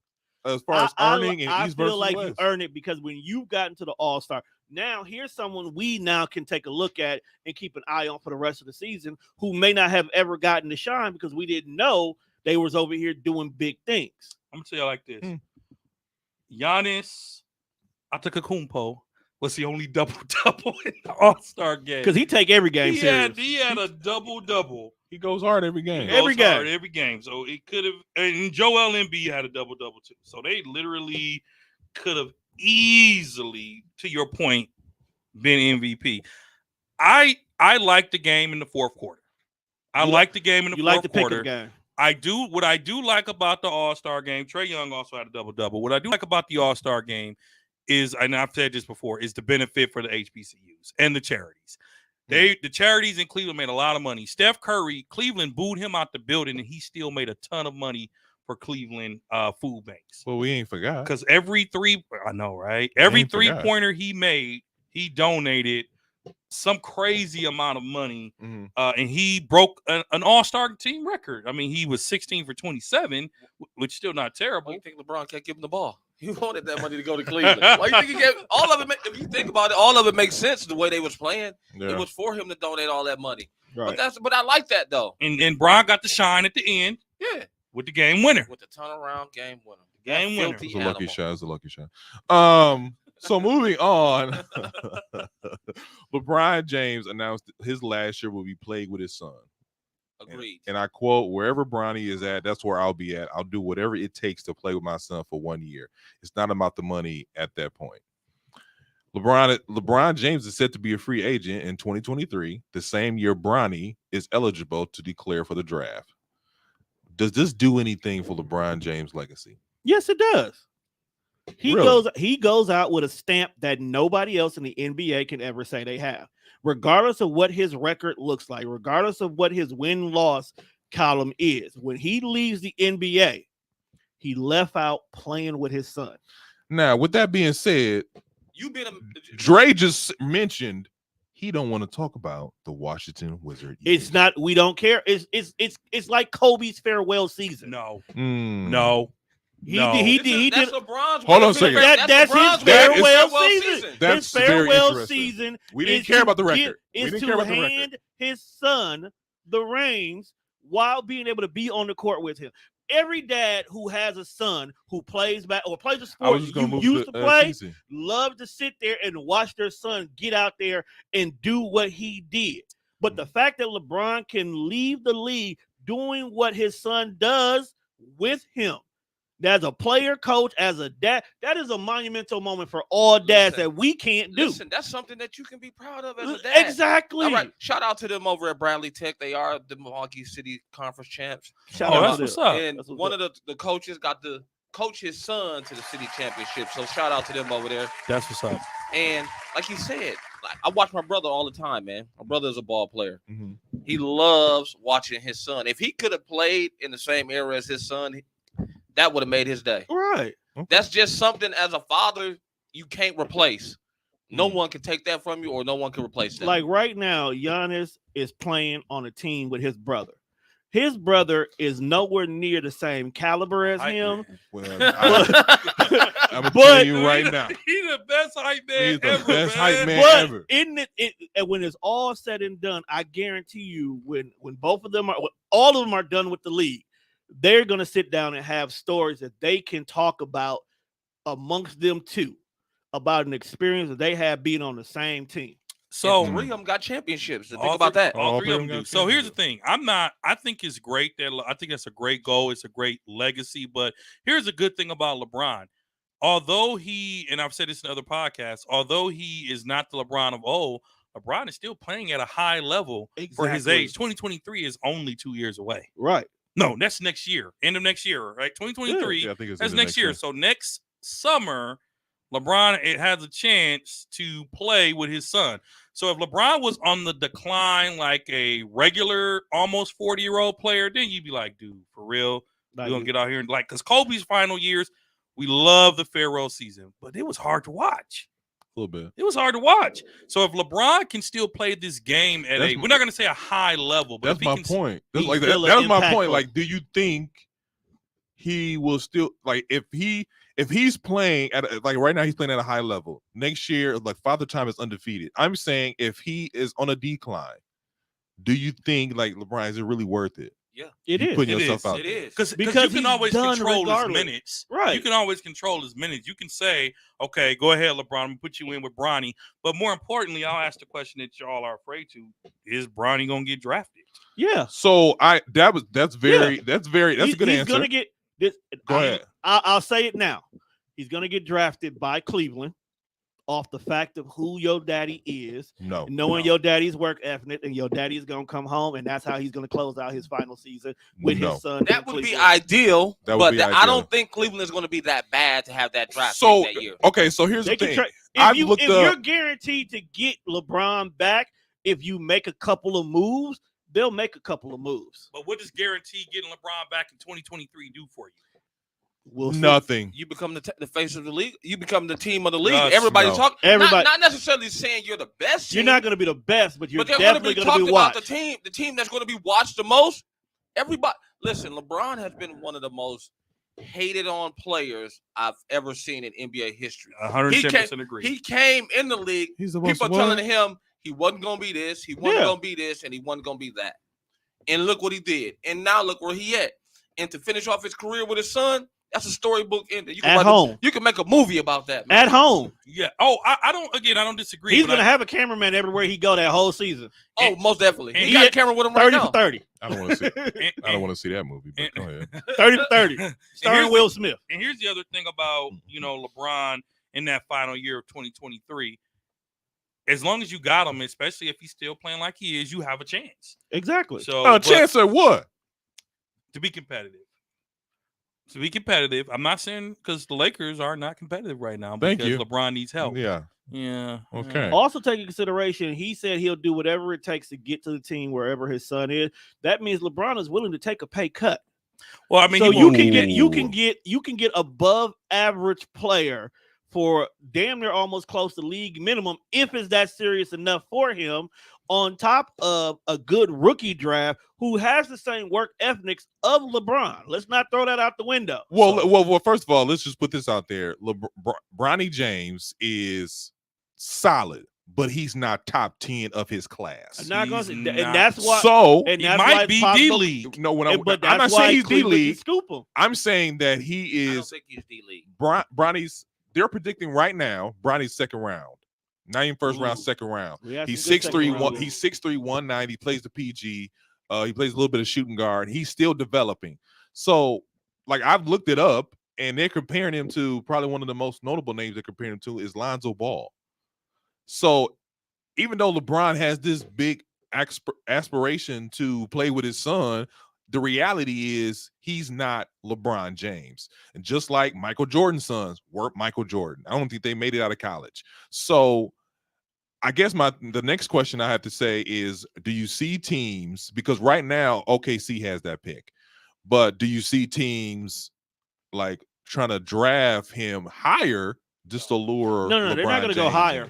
as far as earning in I East feel versus like West. you earn it because when you've gotten to the All-Star, now here's someone we now can take a look at and keep an eye on for the rest of the season who may not have ever gotten to shine because we didn't know they was over here doing big things. I'm gonna tell you like this: Giannis Antetokounmpo was the only double-double in the All-Star game Because he take every game he serious. had a double-double. He goes hard every game. Every Goes hard game. every game. So it could have, and Joel Embiid had a double-double too. So they literally could have easily, to your point, been MVP. I like the game in the fourth quarter. I like the game in the You fourth like the quarter. pickup game. What I do like about the All-Star game, Trae Young also had a double-double. What I do like about the All-Star game is, and I've said this before, is the benefit for the HBCUs and the charities. The charities in Cleveland made a lot of money. Steph Curry, Cleveland booed him out the building, and he still made a ton of money for Cleveland food banks. Well, we ain't forgot. Because every I know, right? We Every ain't forgot. three-pointer he made, he donated some crazy amount of money, and he broke an all-star team record. I mean, he was 16 for 27, which is still not terrible. Why you think LeBron can't give him the ball? He wanted that money to go to Cleveland. Why you think he gave all of it? If you think about it, all of it makes sense the way they was playing. Yeah. It was for him to donate all that money. Right. But I like that though. And Bron got the shine at the end Yeah, with the game winner. with the turnaround game winner. Game That winner. filthy It's a lucky animal. shot. It's a lucky shot. So moving on, LeBron James announced his last year will be played with his son. Agreed. And I quote, wherever Bronny is at, that's where I'll be at. I'll do whatever it takes to play with my son for 1 year. It's not about the money at that point. LeBron James is set to be a free agent in 2023, the same year Bronny is eligible to declare for the draft. Does this do anything for LeBron James' legacy? Yes, it does. He Really? goes out with a stamp that nobody else in the NBA can ever say they have. Regardless of what his record looks like, regardless of what his win-loss column is, when he leaves the NBA, he left out playing with his son. Now, with that being said, You been a Dre just mentioned he don't want to talk about the Washington Wizards. It's not. We don't care. It's like Kobe's farewell season. No, Mm. no. He No. did. He That's did. LeBron's. Hold on a way to second. figure- That's his LeBron's way to farewell farewell season. That's His very farewell interesting. season. We didn't is care to about the record. get- We Is didn't to care about the record. hand his son the reins while being able to be on the court with him. Every dad who has a son who plays back or plays a I sport was just going to you move used to to play, TC. love to sit there and watch their son get out there and do what he did. But the fact that LeBron can leave the league doing what his son does with him, as a player, coach, as a dad, that is a monumental moment for all dads Listen, that we can't do. Listen, that's something that you can be proud of as a dad. Exactly. All right. Shout out to them over at Bradley Tech. They are the Milwaukee City Conference champs. Shout Oh, out that's to what's them. up. And That's what's one up. of the coaches got to coach his son to the city championship. So shout out to them over there. That's what's up. And like you said, like, I watch my brother all the time, man. My brother is a ball player. Mhm. He loves watching his son. If he could have played in the same era as his son, that would have made his day. Right. That's just something as a father you can't replace. No Mm. one can take that from you, or no one can replace that. Like right now, Giannis is playing on a team with his brother. His brother is nowhere near the same caliber as him. Well, But, I'm gonna But- tell you right now, He the best hype man he's the ever, best hype man but ever. and when it's all said and done, I guarantee you, when both of them are, when all of them are done with the league, they're gonna sit down and have stories that they can talk about amongst them two, about an experience that they had being on the same team. So Three of them got championships. Think all about three- that. All All three of three them got do. So here's the championships. thing. I think it's great that I think that's a great goal. It's a great legacy. But here's a good thing about LeBron. Although and I've said this in other podcasts, although he is not the LeBron of old, LeBron is still playing at a high level for his Exactly. age. 2023 is only 2 years away. Right. No, that's next year. End of next year, right? 2023. Yeah, I think it's That's in the next year. So next summer, LeBron it has a chance to play with his son. So if LeBron was on the decline like a regular, almost 40-year-old player, then you'd be like, dude, for real, we're going to get out here and because Kobe's final years, we love the farewell season, but it was hard to watch. A little bit. It was hard to watch. So if LeBron can still play this game at we're not going to say a high level, but that's my point. That's my impactful. point. Like, do you think he will still if he's playing at like right now he's playing at a high level. Next year, like Father Time is undefeated. I'm saying if he is on a decline, do you think like LeBron is it really worth it? Yeah, it is. Putting yourself out it there. is because you can always control regardless. his minutes. Right. You can always control his minutes. You can say, okay, go ahead, LeBron, I'm gonna put you in with Bronny. But more importantly, I'll ask the question that y'all are afraid to: is Bronny gonna get drafted? Yeah. So that's a good He's answer. gonna get this. Go ahead. I'll say it now. He's gonna get drafted by Cleveland off the fact of who your daddy is, knowing your daddy's work ethic, and your daddy is gonna come home, and that's how he's gonna close out his final season with his son. That would be ideal, I don't think Cleveland is going to be that bad to have that draft pick that year. Okay, so here's the thing. If you're guaranteed to get LeBron back, if you make a couple of moves, they'll make a couple of moves. But what does guarantee getting LeBron back in 2023 do for you? Nothing. You become the face of the league. You become the team of the league. Everybody's talking. Not necessarily saying you're the best. You're not going to be the best, but you're they're definitely going to be watched. About the team that's going to be watched the most. Everybody, listen. LeBron has been one of the most hated on players I've ever seen in NBA history. 110% agree. He came in the league. People are telling him he wasn't going to be this, he wasn't going to be this, and he wasn't going to be that. And look what he did. And now look where he at. And to finish off his career with his son. That's a storybook ending. You can make a movie about that, man. At home. Yeah. Oh, I don't disagree. He's going to have a cameraman everywhere he go that whole season. Oh, most definitely. He got a camera with him right now. 30 for 30. I don't want to see. I don't want to see that movie. But go ahead. 30 for 30. Starring Will Smith. And here's the other thing about LeBron in that final year of 2023. As long as you got him, especially if he's still playing like he is, you have a chance. Exactly. So chance at what? To be competitive. I'm not saying because the Lakers are not competitive right now because LeBron needs help. Yeah. Okay. Also take into consideration, he said he'll do whatever it takes to get to the team wherever his son is. That means LeBron is willing to take a pay cut. Well, I mean, so you can get above average player for damn near almost close to league minimum if it's that serious enough for him, on top of a good rookie draft who has the same work ethics of LeBron. Let's not throw that out the window. Well, first of all, let's just put this out there. Bronny James is solid, but he's not top 10 of his class. And that's why. So he might be D-League. No, I'm not saying he's D-League. Scoop him. I'm saying that he is. I don't think he's D-League. Bronny's. They're predicting right now Bronny's second round. Not even first round, second round. He's 6'3", he's 6'3", 190. He plays the PG. He plays a little bit of shooting guard. He's still developing. So, like, I've looked it up, and they're comparing him to probably one of the most notable names they're comparing him to is Lonzo Ball. So, even though LeBron has this big aspiration to play with his son, the reality is he's not LeBron James. And just like Michael Jordan's sons weren't Michael Jordan. I don't think they made it out of college. So I guess the next question I have to say is, do you see teams, because right now OKC has that pick, but do you see teams like trying to draft him higher just to lure? No, they're not going to go higher.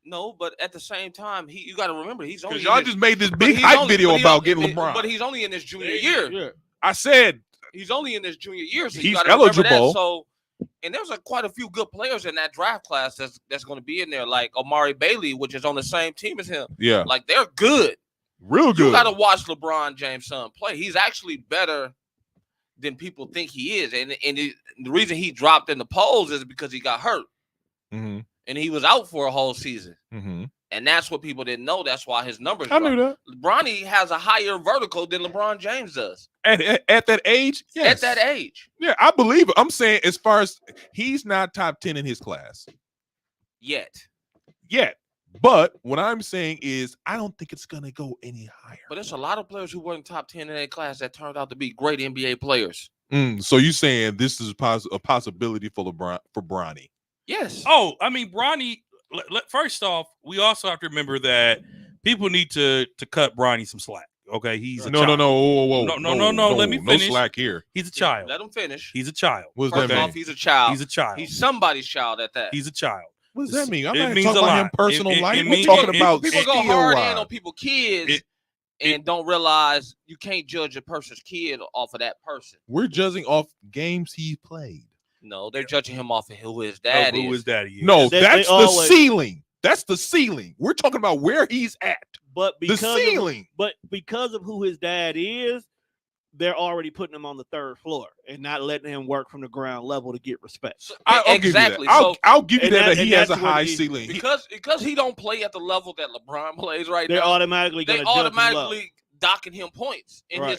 No, but at the same time, you got to remember he's only. Y'all just made this big hype video about getting LeBron, but he's only in his junior year. Yeah. I said he's only in his junior year, so he's eligible. So, and there's quite a few good players in that draft class that's going to be in there, like Amari Bailey, which is on the same team as him. Yeah, like they're good, real good. You got to watch LeBron James' son play. He's actually better than people think he is, and the reason he dropped in the polls is because he got hurt. Mm-hmm. And he was out for a whole season. Mm-hmm. And that's what people didn't know. That's why his numbers I knew that. Bronny has a higher vertical than LeBron James does. At that age? Yes. At that age. Yeah, I believe it. I'm saying as far as he's not top 10 in his class. Yet. But what I'm saying is I don't think it's going to go any higher. But there's a lot of players who weren't top 10 in their class that turned out to be great NBA players. So you saying this is a possibility for Bronny? Yes. Oh, I mean, Bronny. First off, we also have to remember that people need to cut Bronny some slack. Okay, he's a No. child. Whoa. No. Let me No finish. slack here. He's a child. Let him finish. He's a child. What does First that off, mean? he's a child. He's a child. He's somebody's child at that. He's a child. What does that mean? I'm It not means talking a about him lot. personal It life. We're means- talking about people go hard in skill-wise. on people's kids and don't realize you can't judge a person's kid off of that person. We're judging off games he played. No, they're judging him off of who his dad Who is. his daddy is. No, They that's the always- ceiling. That's the ceiling. We're talking about where he's at. But The because ceiling. because of who his dad is, they're already putting him on the third floor and not letting him work from the ground level to get respect. So- I'll exactly. give you that. So I'll give you and that, that- he and has a that's what high he- ceiling. because he don't play at the level that LeBron plays right They're now, automatically they going to judge him low. automatically docking him points in Right.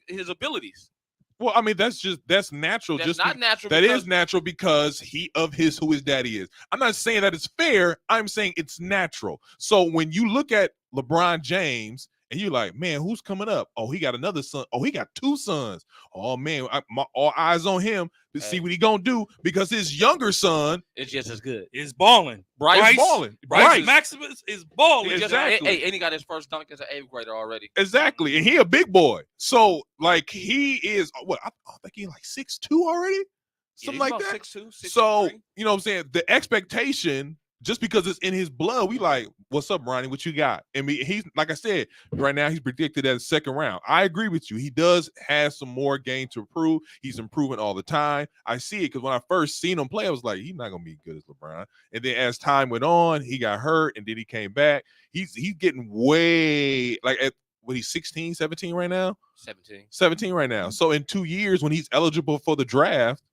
his abilities. Well, I mean, that's natural. That's just not natural. that because is natural because who his daddy is. I'm not saying that it's fair. I'm saying it's natural. So when you look at LeBron James and you're like, man, who's coming up? Oh, he got another son. Oh, he got two sons. Oh man, all eyes on him to see Hey. what he gonna do because his younger son it's just as good. Is balling. Bryce balling. Bryce Right. Maximus is balling. He just- Exactly. hey, and he got his first dunk as an 8th grader already. Exactly, and he a big boy. So like he is what I think he like 6'2" already, something like that. 6'2", 6'3". So, you know what I'm saying? The expectation, just because it's in his blood, we like, what's up, Ronnie? What you got? And he's, like I said, right now he's predicted as second round. I agree with you. He does have some more game to improve. He's improving all the time. I see it because when I first seen him play, I was like, he's not going to be good as LeBron. And then as time went on, he got hurt and then he came back. He's getting way, like, he's 16, 17 right now? 17. 17 right now. So in 2 years, when he's eligible for the draft,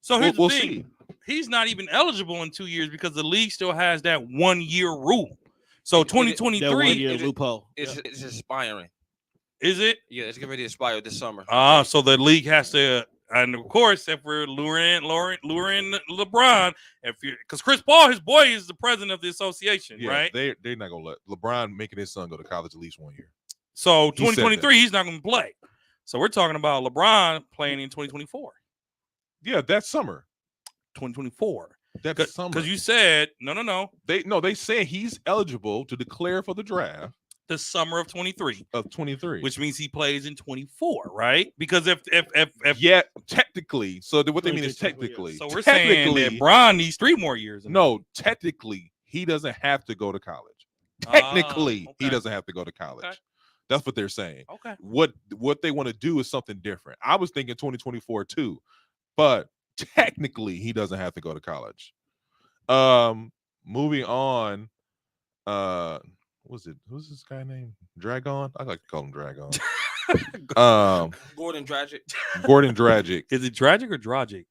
So here's we'll the thing. see. He's not even eligible in 2 years because the league still has that 1 year rule. So It- it- That 1 2023 year is it- loophole. It's expiring. is it? Yeah, it's getting ready to expire this summer. So the league has to, and of course, if we're luring LeBron, because Chris Paul, his boy, is the president of the association, Yeah, right? they're not gonna let LeBron making his son go to college at least 1 year. So He said 2023, he's not going to play. So we're talking about LeBron playing in 2024. Yeah, that summer. 2024. That summer. Because you said no. They say he's eligible to declare for the draft The summer of 23, of 23. which means he plays in 24, right? Because if yeah, technically. So what they mean is 23, technically. so we're saying that Bron needs 3 more years. no, technically he doesn't have to go to college. Technically, he okay. doesn't have to go to college. Okay. That's what they're saying. Okay. What they want to do is something different. I was thinking 2024 too, but technically he doesn't have to go to college. Moving on. What's this guy named? Dragon? I like to call him Dragon. Gordon Dragic. Gordon Dragic. Is it tragic or tragic?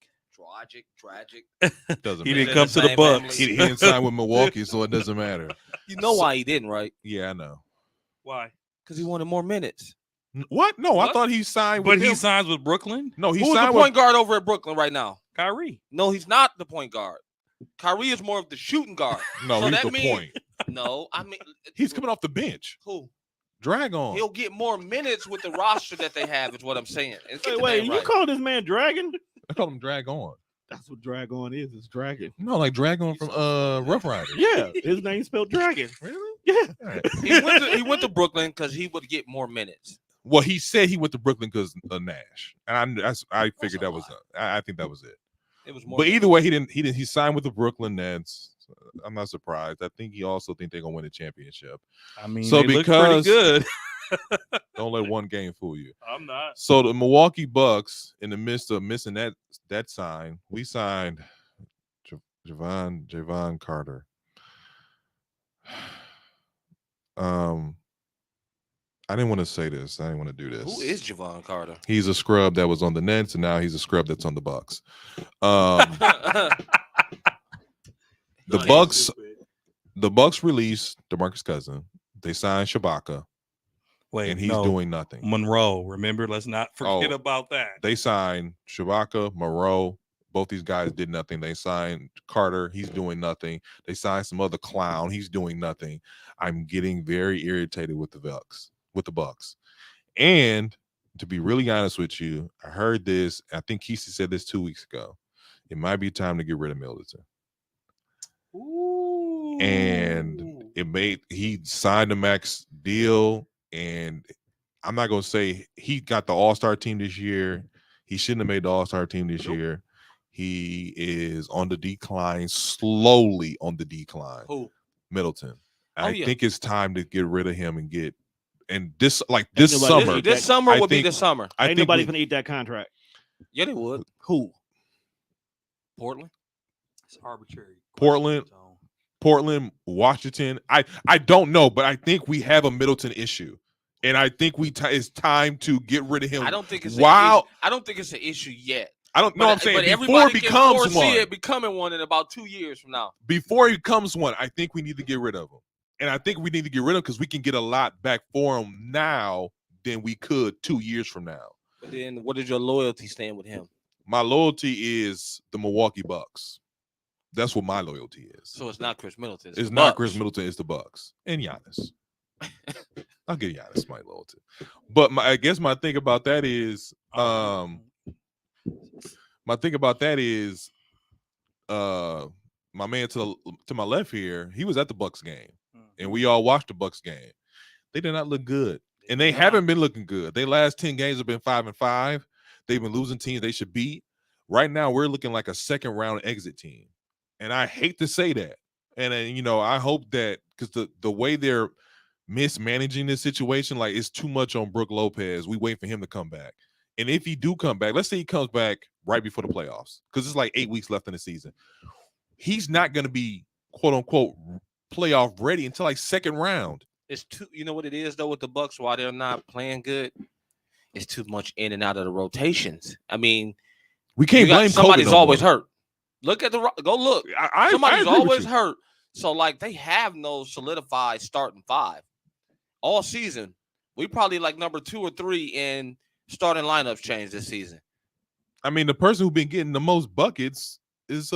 Tragic. Doesn't He matter. didn't come to the Same Bucks. He didn't sign with Milwaukee, so it doesn't matter. You know why he didn't, right? Yeah, I know. Why? Because he wanted more minutes. What? No, I What? thought he signed But with he him. signs with Brooklyn. No, he Who's the signed point with guard over at Brooklyn right now? Kyrie. No, he's not the point guard. Kyrie is more of the shooting guard. No, So he's that the means- point. No, I mean He's coming off the bench. Who? Dragon. He'll get more minutes with the roster that they have. Is what I'm saying. Let's get the Wait, name you right. call this man Dragon? I call him Dragon. That's what Dragon is. It's Dragon. No, like Dragon from Rough Rider. Yeah, his name's spelled Dragon. Really? Yeah. All right. He went to Brooklyn because he would get more minutes. Well, he said he went to Brooklyn because of Nash, and I figured a that was. I think that was it. It was more. But either way, he didn't. He signed with the Brooklyn Nets. I'm not surprised. I think he also think they're gonna win a championship. I mean, So they look pretty because- good. Don't let one game fool you. I'm not. So the Milwaukee Bucks, in the midst of missing that sign, we signed Javon Carter. I didn't want to say this. I didn't want to do this. Who is Javon Carter? He's a scrub that was on the Nets, and now he's a scrub that's on the Bucks. The Bucks released DeMarcus Cousins. They signed Shabaka, Wait, and he's no. doing nothing. Monroe. Remember, let's not forget Oh. about that. They signed Shabaka, Moreau. Both these guys did nothing. They signed Carter. He's doing nothing. They signed some other clown. He's doing nothing. I'm getting very irritated with the Bucks. And to be really honest with you, I heard this. I think Kesey said this 2 weeks ago. it might be time to get rid of Middleton. Ooh. And he signed a max deal, and I'm not gonna say he got the All-Star team this year. He shouldn't have made the All-Star team this year. He is on the decline, slowly on the decline. Who? Middleton. I yeah. think it's time to get rid of him and this nobody- summer. This summer I would be think- the summer. I Ain't think nobody we- gonna eat that contract. Yeah, they would. Who? Portland. It's arbitrary. Portland. Portland, Washington. I don't know, but I think we have a Middleton issue, and I think it's time to get rid of him. I don't think it's I don't think it's an issue yet. I don't know. I'm saying but before everybody it becomes can foresee one. it becoming one in about 2 years from now. Before he becomes one, I think we need to get rid of him, and I think we need to get rid of him because we can get a lot back for him now than we could 2 years from now. But then, what is your loyalty stand with him? My loyalty is the Milwaukee Bucks. That's what my loyalty is. So it's not Chris Middleton. It's not Chris Middleton. It's the Bucks and Giannis. I'll give Giannis my loyalty. But I guess my thing about that is, my man to my left here, he was at the Bucks game, and we all watched the Bucks game. They did not look good, and they haven't been looking good. Their last 10 games have been 5-5. They've been losing teams they should beat. Right now, we're looking like a second round exit team. And I hate to say that. And I hope that because the way they're mismanaging this situation, like it's too much on Brook Lopez. We wait for him to come back. And if he do come back, let's say he comes back right before the playoffs, because it's like 8 weeks left in the season. He's not going to be quote unquote playoff ready until like second round. It's too. You know what it is though with the Bucks, while they're not playing good, it's too much in and out of the rotations. I mean, we can't blame somebody's Kobe no always more. hurt. Look at go look. Somebody's always hurt. So like they have no solidified starting five all season. We probably like number 2 or 3 in starting lineups change this season. I mean, the person who's been getting the most buckets is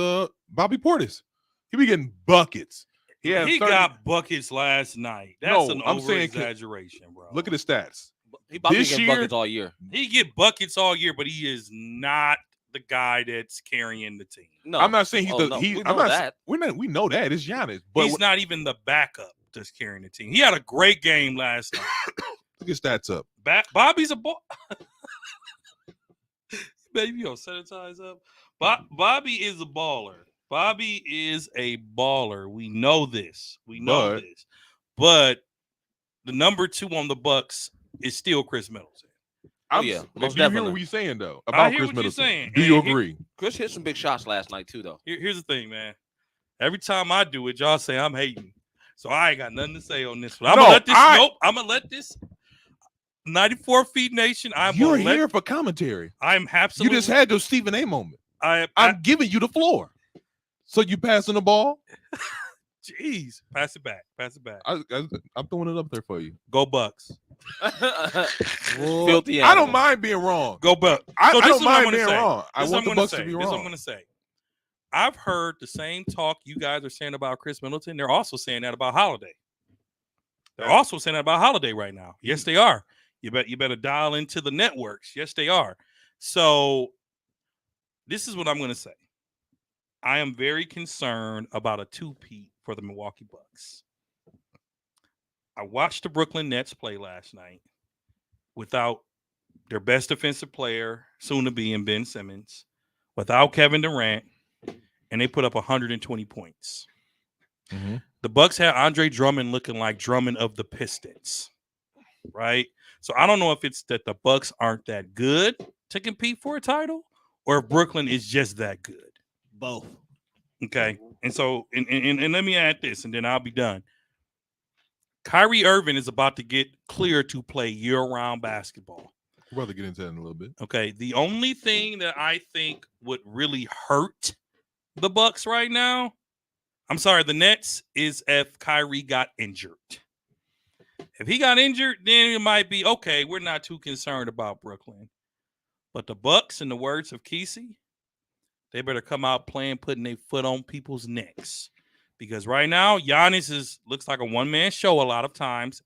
Bobby Portis. He be getting buckets. He got buckets last night. That's an over-exaggeration, bro. Look at the stats. He probably gets buckets all year. He get buckets all year, but he is not the guy that's carrying the team. No, I'm not saying he's we know that. We know that it's Giannis, but he's not even the backup that's carrying the team. He had a great game last night. Look his stats up. Bobby's a ball. Baby, you don't sanitize up. Bobby is a baller. Bobby is a baller. We know this. But the number 2 on the Bucks is still Chris Middleton. Most do you definitely. hear what you're saying though about Chris Middleton? Saying. Do you agree? Chris hit some big shots last night too, though. Here's the thing, man. Every time I do it, y'all say I'm hating, so I ain't got nothing to say on this one. I'm gonna let this 94 Feet Nation. You're here for commentary. I'm absolutely. You just had your Stephen A. moment. I'm giving you the floor, so you passing the ball. Jeez, pass it back. I'm throwing it up there for you. Go Bucks. Filthy. I don't mind being wrong. Go Bucks. I don't mind being wrong. I want the Bucks to be wrong. This is what I'm going to say. I've heard the same talk you guys are saying about Chris Middleton. They're also saying that about Holiday. They're also saying that about Holiday right now. Yes, they are. You better dial into the networks. Yes, they are. So this is what I'm going to say. I am very concerned about a two-peat for the Milwaukee Bucks. I watched the Brooklyn Nets play last night without their best defensive player, soon to be in Ben Simmons, without Kevin Durant, and they put up 120 points. Mm-hmm. The Bucks had Andre Drummond looking like Drummond of the Pistons, right? So I don't know if it's that the Bucks aren't that good to compete for a title, or if Brooklyn is just that good. Both. Okay. And so, and let me add this, and then I'll be done. Kyrie Irving is about to get clear to play year-round basketball. We'll rather get into that in a little bit. Okay. The only thing that I think would really hurt the Bucks right now, the Nets, is if Kyrie got injured. If he got injured, then it might be, okay, we're not too concerned about Brooklyn. But the Bucks, in the words of Kesey, they better come out playing, putting their foot on people's necks. Because right now, Giannis looks like a one-man show a lot of times.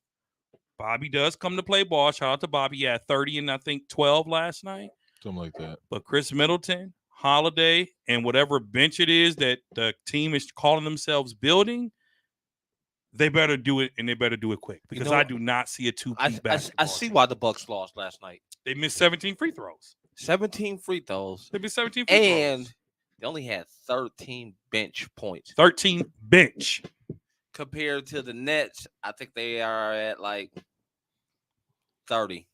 Bobby does come to play ball. Shout out to Bobby. He had 30 and I think 12 last night. Something like that. But Chris Middleton, Holiday and whatever bench it is that the team is calling themselves building, they better do it, and they better do it quick, because I do not see a two-piece basketball. I see why the Bucks lost last night. They missed 17 free throws. 17 free throws. They missed 17 free throws. And they only had 13 bench points. 13 bench. Compared to the Nets, I think they are at like 30.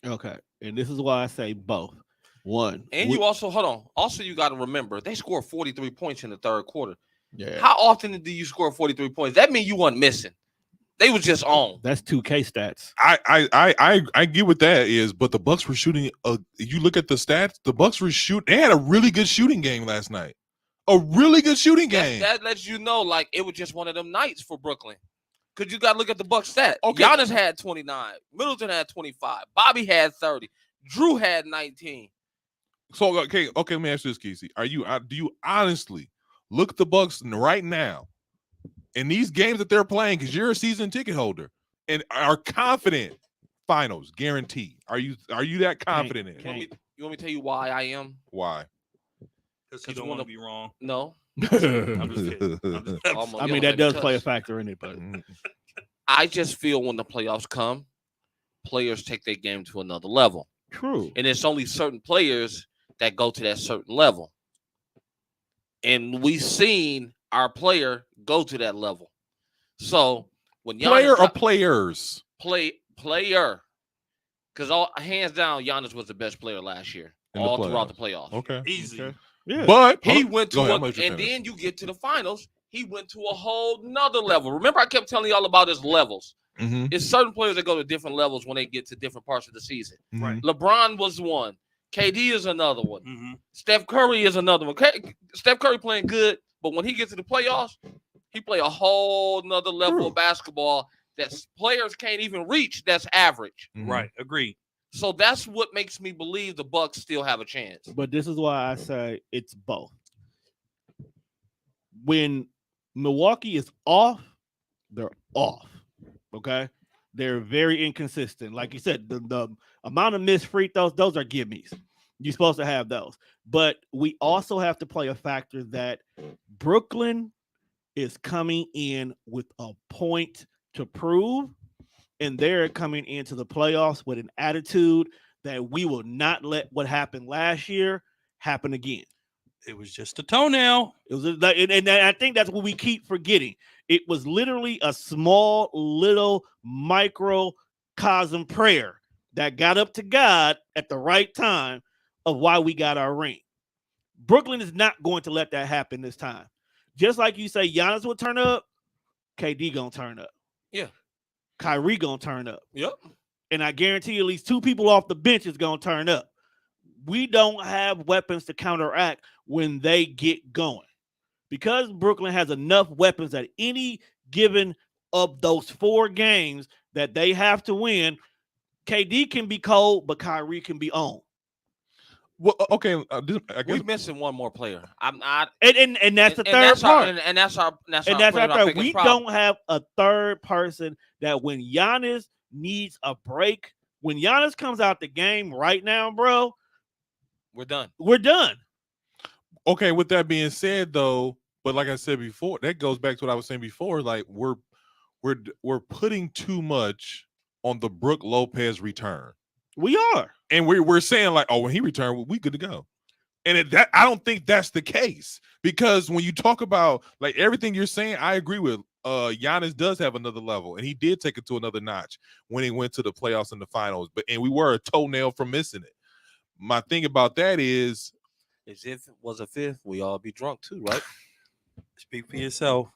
Okay. And this is why I say both. One. And you also, hold on. Also, you got to remember, they scored 43 points in the third quarter. Yeah. How often do you score 43 points? That means you weren't missing. They was just on. That's 2K stats. I get what that is, but the Bucks were shooting. You look at the stats. The Bucks were shooting. They had a really good shooting game last night. A really good shooting game. That lets you know, like, it was just one of them nights for Brooklyn. Because you got to look at the Bucks stat. Okay. Giannis had 29. Middleton had 25. Bobby had 30. Drew had 19. So okay. Let me ask you this, Casey. Do you honestly look at the Bucks right now in these games that they're playing, because you're a season ticket holder, and are confident finals guaranteed? Are you that confident in it? You want me to tell you why I am? Why? Because you don't want to be wrong. No. I'm just kidding. I mean, that does play a factor in it, but I just feel when the playoffs come, players take their game to another level. True. And it's only certain players that go to that certain level. And we've seen our player go to that level. So when Player or players? Player. Because hands down, Giannis was the best player last year. Throughout the playoffs. Okay. Easy. Okay. Yeah. But He went to then you get to the finals. He went to a whole nother level. Remember, I kept telling y'all about his levels. Mm-hmm. It's certain players that go to different levels when they get to different parts of the season. Right. LeBron was one. KD is another one. Mm-hmm. Steph Curry is another one. Steph Curry playing good, but when he gets to the playoffs, he play a whole nother level of basketball that players can't even reach. That's average. Mm-hmm. Right. Agreed. So that's what makes me believe the Bucks still have a chance. But this is why I say it's both. When Milwaukee is off, they're off. Okay? They're very inconsistent. Like you said, the amount of missed free throws, those are gimmies. You're supposed to have those. But we also have to play a factor that Brooklyn is coming in with a point to prove, and they're coming into the playoffs with an attitude that we will not let what happened last year happen again. It was just a toenail. It was, and I think that's what we keep forgetting. It was literally a small, little microcosm prayer that got up to God at the right time of why we got our ring. Brooklyn is not going to let that happen this time. Just like you say, Giannis will turn up, KD gonna turn up. Yeah. Kyrie gonna turn up. Yep. And I guarantee at least two people off the bench is gonna turn up. We don't have weapons to counteract when they get going. Because Brooklyn has enough weapons at any given of those 4 games that they have to win, KD can be cold, but Kyrie can be on. Well, okay. We're missing one more player. I'm not, and that's the third part. And that's our third. We don't have a third person that when Giannis needs a break, when Giannis comes out the game right now, bro, we're done. We're done. Okay, with that being said, though, but like I said before, that goes back to what I was saying before. Like we're putting too much on the Brook Lopez return. We are, and we're saying like, oh, when he returned, we good to go. And that I don't think that's the case, because when you talk about like everything you're saying, I agree with. Giannis does have another level, and he did take it to another notch when he went to the playoffs and the finals. And we were a toenail from missing it. My thing about that is if it was a fifth, we all be drunk too, right? Speak for yourself.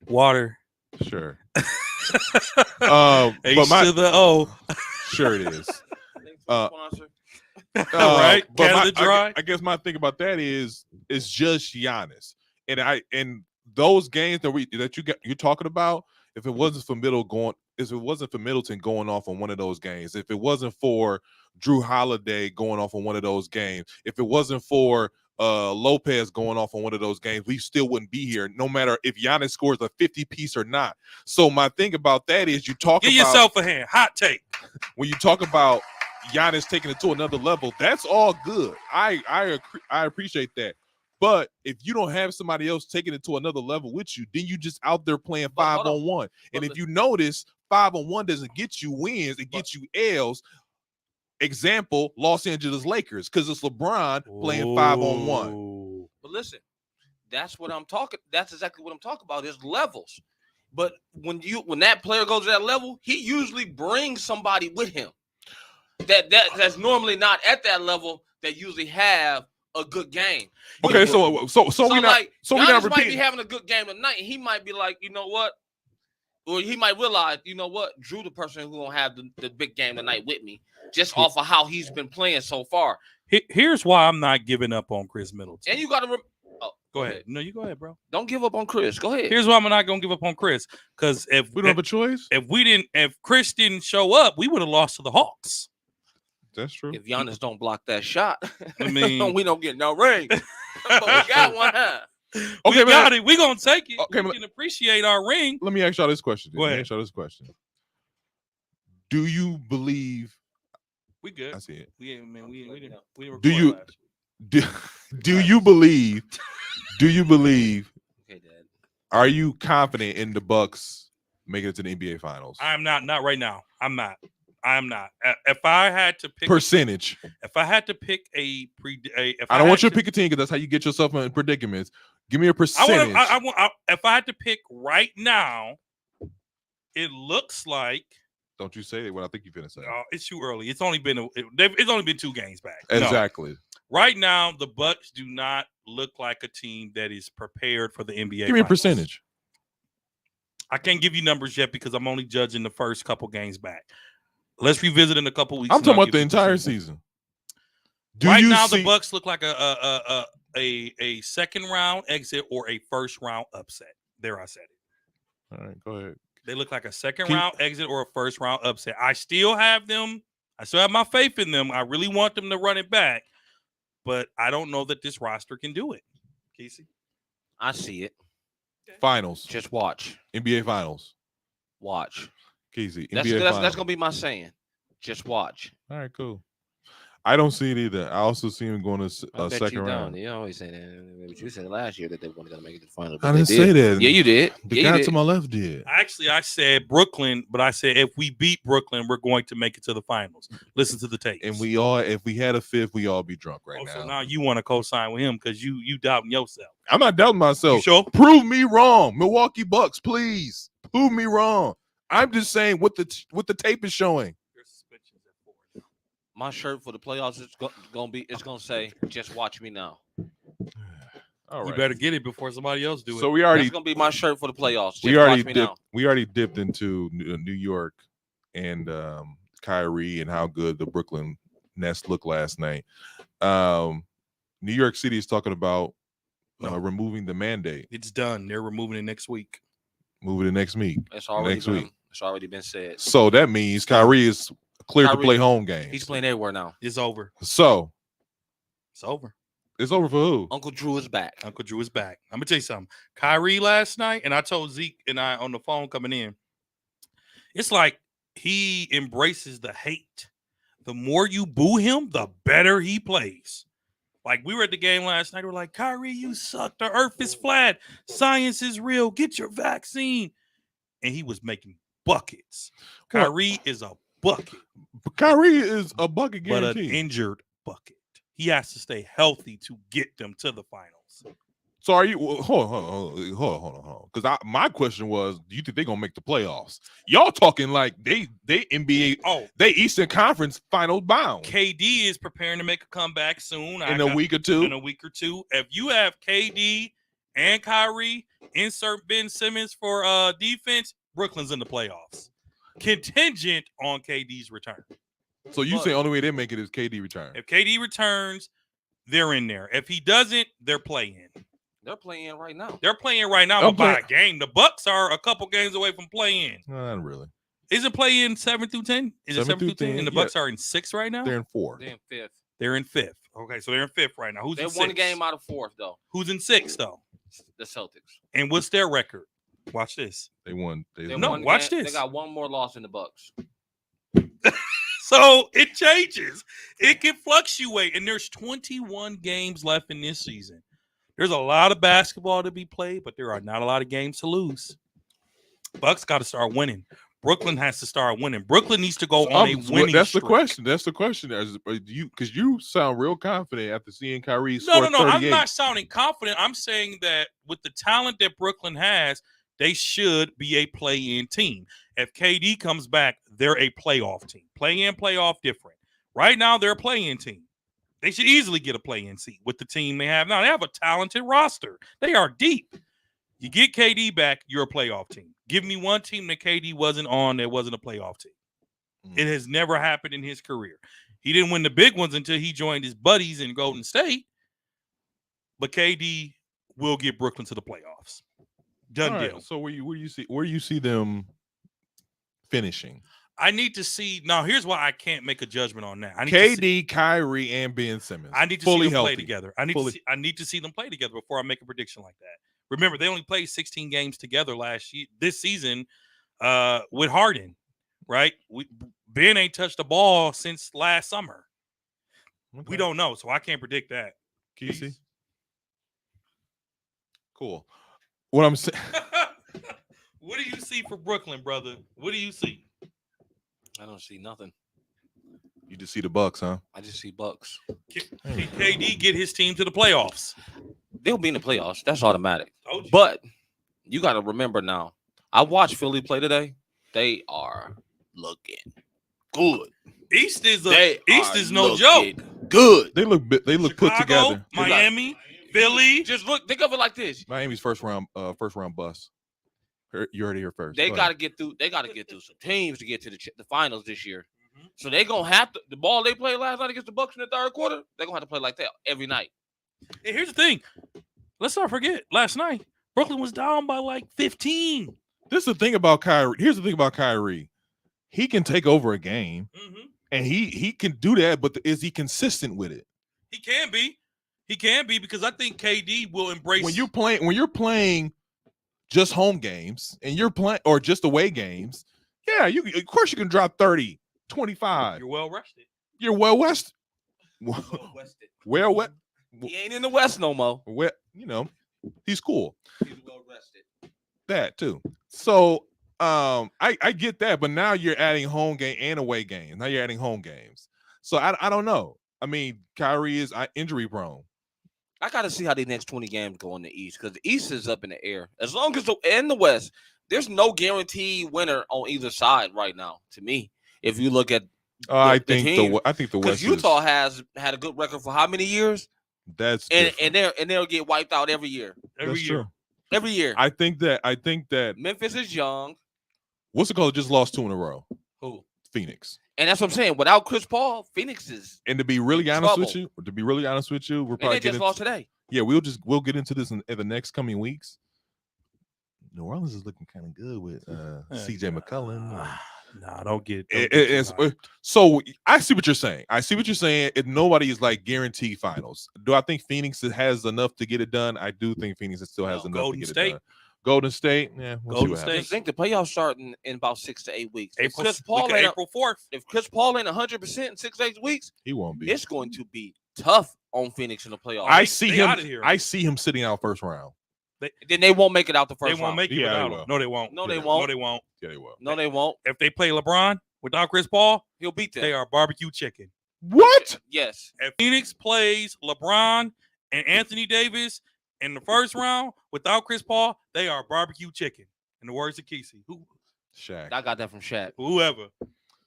Water. Sure. H but to the O. Sure it is. Right? But Dry. I guess my thing about that is it's just Giannis, and those games that you're talking about. If it wasn't for Middleton going off on one of those games, if it wasn't for Drew Holiday going off on one of those games, if it wasn't for Lopez going off on one of those games, we still wouldn't be here, no matter if Giannis scores a 50-piece or not. So my thing about that is Give yourself a hand. Hot take. When you talk about Giannis taking it to another level. That's all good. I appreciate that. But if you don't have somebody else taking it to another level with you, then you just out there playing 5-on-1. And if you notice, 5-on-1 doesn't get you wins, it gets you L's. Example, Los Angeles Lakers, because it's LeBron playing 5-on-1. But listen, that's exactly what I'm talking about is levels. But when that player goes to that level, he usually brings somebody with him that's normally not at that level that usually have a good game. Okay, so we not Giannis might be repeating. having a good game tonight, and he might be like, you know what? Or he might realize, you know what? Drew, the person who gonna have the big game tonight with me, just off of how he's been playing so far. Here's why I'm not giving up on Chris Middleton. And you got to go ahead. No, you go ahead, bro. Don't give up on Chris. Go ahead. Here's why I'm not gonna give up on Chris. Because if We don't have a choice. if Chris didn't show up, we would have lost to the Hawks. That's true. If Giannis don't block that shot, I mean, we don't get no ring. But we got one. Huh? we got it. We gonna take it. Okay, we can appreciate our ring. Let me ask y'all this question. Go ahead. Do you believe? We good. I see it. We didn't Do you- record last week. Do you believe? Do you believe? Okay, Dad. Are you confident in the Bucks making it to the NBA Finals? I'm not right now. I'm not. If I had to pick Percentage. if I had to pick if I don't want you had to pick a team because that's how you get yourself in predicaments. Give me a percentage. if I had to pick right now, it looks like Don't you say what I think you're gonna say. it's too early. It's only been 2 games back. No. Exactly. Right now, the Bucks do not look like a team that is prepared for the NBA. Give me a Finals. percentage. I can't give you numbers yet because I'm only judging the first couple games back. Let's revisit in a couple weeks. I'm talking about the entire season. Right now, the Bucks look like a second round exit or a first round upset. There, I said it. All right, go ahead. They look like a second round exit or a first round upset. I still have them. I still have my faith in them. I really want them to run it back, but I don't know that this roster can do it. Casey, I see it. Finals. Just watch. NBA Finals. Watch. Casey. That's NBA Finals. gonna be my saying. Just watch. All right, cool. I don't see it either. I also see him going to I bet second you round. don't. You always say that. But you said last year that they weren't gonna make it to the final. I didn't say that. Yeah, you did. The guy to my left did. actually, I said Brooklyn, but I said if we beat Brooklyn, we're going to make it to the finals. Listen to the tape. And if we had a fifth, we all be drunk right now. So now you want to co-sign with him because you doubting yourself. I'm not doubting myself. You sure? Prove me wrong, Milwaukee Bucks, please. Prove me wrong. I'm just saying what the tape is showing. My shirt for the playoffs is gonna say, "Just watch me now." All You right. better get it before somebody else do it. So we already That's gonna be my shirt for the playoffs. Just we already watch me now. dipped into New York and Kyrie and how good the Brooklyn Nets looked last night. New York City is talking about removing the mandate, It's done. They're removing it next week. moving it next week. It's already next been, week. It's already been said. So that means Kyrie is cleared to Kyrie, play home games. He's playing everywhere now. It's over. So It's over. it's over for who? Uncle Drew is back. Uncle Drew is back. I'm gonna tell you something. Kyrie last night, and I told Zeke and I on the phone coming in. It's like he embraces the hate. The more you boo him, the better he plays. Like we were at the game last night. We're like, Kyrie, you suck. The earth is flat. Science is real. Get your vaccine. And he was making buckets. Well, Kyrie is a bucket, Kyrie is a bucket but an guarantee. injured bucket. He has to stay healthy to get them to the finals. So are you? Hold on. Because my question was, do you think they're gonna make the playoffs? Y'all talking like they NBA, they Eastern Conference Finals bound KD is preparing to make a comeback soon. in a week or two. In a week or two. If you have KD and Kyrie, insert Ben Simmons for defense, Brooklyn's in the playoffs. Contingent on KD's return. So you say only way they make it is KD return. If KD returns, they're in there. If he doesn't, they're playing. They're playing right now. They're playing right now I'm by a game. The Bucks are a couple games away from playing. No, not really. Isn't play-in 7 through 10? Is it 7 through 10? And the yeah. Bucks are in 6 right now? They're in 4. They're in fifth. They're in 5th. Okay, so they're in 5th right now. Who's They in won a 6th? game out of 4th though. Who's in 6th though? The Celtics. And what's their record? Watch this. They won. They No, won watch game. this. They got one more loss in the Bucks. So it changes. It can fluctuate. And there's 21 games left in this season. There's a lot of basketball to be played, but there are not a lot of games to lose. Bucks got to start winning. Brooklyn has to start winning. Brooklyn needs to go on a winning That's streak. the question. That's the question. Because you sound real confident after seeing Kyrie No. score 38. I'm not sounding confident. I'm saying that with the talent that Brooklyn has, they should be a play-in team. If KD comes back, they're a playoff team. Play-in, playoff, different. Right now, they're a play-in team. They should easily get a play-in seat with the team they have now. They have a talented roster. They are deep. You get KD back, you're a playoff team. Give me one team that KD wasn't on that wasn't a playoff team. It has never happened in his career. He didn't win the big ones until he joined his buddies in Golden State. But KD will get Brooklyn to the playoffs. Done All right, deal. so where do you see them finishing? I need to see. Now, here's why I can't make a judgment on that. I need KD, Kyrie, and Ben Simmons. I need to fully see them healthy. play together. I need to see them play together before I make a prediction like that. Remember, they only played 16 games together this season with Harden, right? Ben ain't touched the ball since last summer. Okay. We don't know, so I can't predict that. Kesey? Cool. What I'm saying. What do you see for Brooklyn, brother? What do you see? I don't see nothing. You just see the Bucks, huh? I just see Bucks. Can KD get his team to the playoffs? They'll be in the playoffs. That's automatic. Told you. But you got to remember now. I watched Philly play today. They are looking good. East is no looking joke. Good. They look put Chicago, together. Miami, Philly. Just look. Think of it like this. Miami's first round bus. You heard it here first. They Go got to ahead. get through. They got to get through some teams to get to the finals this year. So they're gonna have to. The ball they played last night against the Bucks in the third quarter, they're gonna have to play like that every night. And here's the thing. Let's not forget, last night, Brooklyn was down by like 15. This is the thing about Kyrie. Here's the thing about Kyrie. He can take over a game, and he can do that. But is he consistent with it? He can be. He can be because I think KD will embrace. When you're playing just home games and you're playing or just away games, yeah, of course you can drop 30, 25. You're well rested. You're well west. Well, what? He ain't in the West no more. Well, he's cool. He's well rested. That too. So I get that, but now you're adding home game and away games. Now you're adding home games. So I don't know. I mean, Kyrie is injury prone. I got to see how the next 20 games go in the East because the East is up in the air. As long as in the West, there's no guaranteed winner on either side right now. To me, if you look at I think the West because Utah has had a good record for how many years? That's and they'll get wiped out every year. Every year. True. Every year. I think that Memphis is young. What's it called? Just lost 2 in a row. Who? Phoenix. And that's what I'm saying. Without Chris Paul, Phoenix is. And to be really honest trouble. with you, we're And probably they just lost today. Yeah, we'll get into this in the next coming weeks. New Orleans is looking kind of good with CJ McCollum. Nah, don't get. So I see what you're saying. Nobody is like guaranteed finals. Do I think Phoenix has enough to get it done? I do think Phoenix still has enough Golden to get State. it done. Golden State, yeah. Golden I State. think the playoffs starting in about 6 to 8 weeks. April 4th. If Chris Paul ain't 100% in 6 to 8 weeks, He won't be. it's going to be tough on Phoenix in the playoffs. I see they him. outta here. I see him sitting out first round. Then they won't make it out the first They won't round. make it Yeah, they without will. him. No, they won't. No, they Yeah. won't. No, they won't. Yeah, they will. No, they won't. If they play LeBron without Chris Paul, He'll beat them. they are barbecue chicken. What? Yes. If Phoenix plays LeBron and Anthony Davis in the first round without Chris Paul, they are barbecue chicken. In the words of Kesey, Shaq. I got that from Shaq. whoever,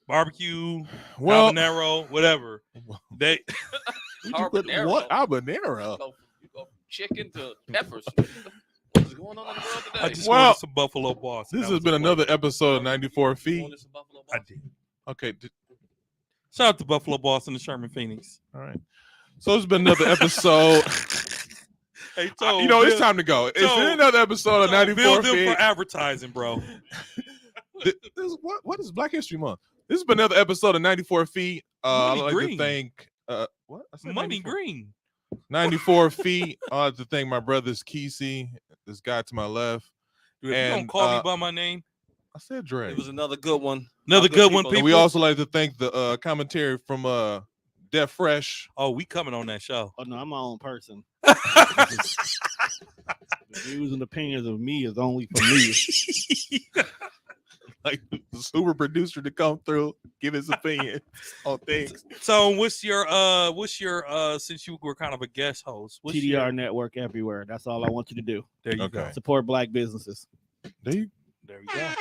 barbecue, Well, habanero, whatever. They Habanero. what? Habanero. You go from chicken to peppers. What's going on in the world today? I just Well, wanted some Buffalo Boss. This has been another episode of 94 Feet. Wanted some Buffalo I Boss? did. Okay. Shout out to Buffalo Boss and the Sherman Phoenix. All right. So it's been another episode. Hey, It's time to go. It's been another episode of 94 Build them Feet. for advertising, bro. What is Black History Month? This has been another episode of 94 Feet. I'd Money like Green. to thank what? I said Money 94. Green. 94 Feet. I'd like to thank my brothers Kesey, this guy to my left. Dude, if you And, don't call me by my name, I said Dre. It was another good one. Another good one, And people. we also like to thank the commentary from Def Fresh. Oh, we coming on that show. Oh no, I'm my own person. The views and opinions of me is only for me. Like the super producer to come through, give his opinion on things. So what's your since you were kind of a guest host, what's TDR network everywhere. That's all I want you to do. there you Okay. go. Support black businesses. There you There you go.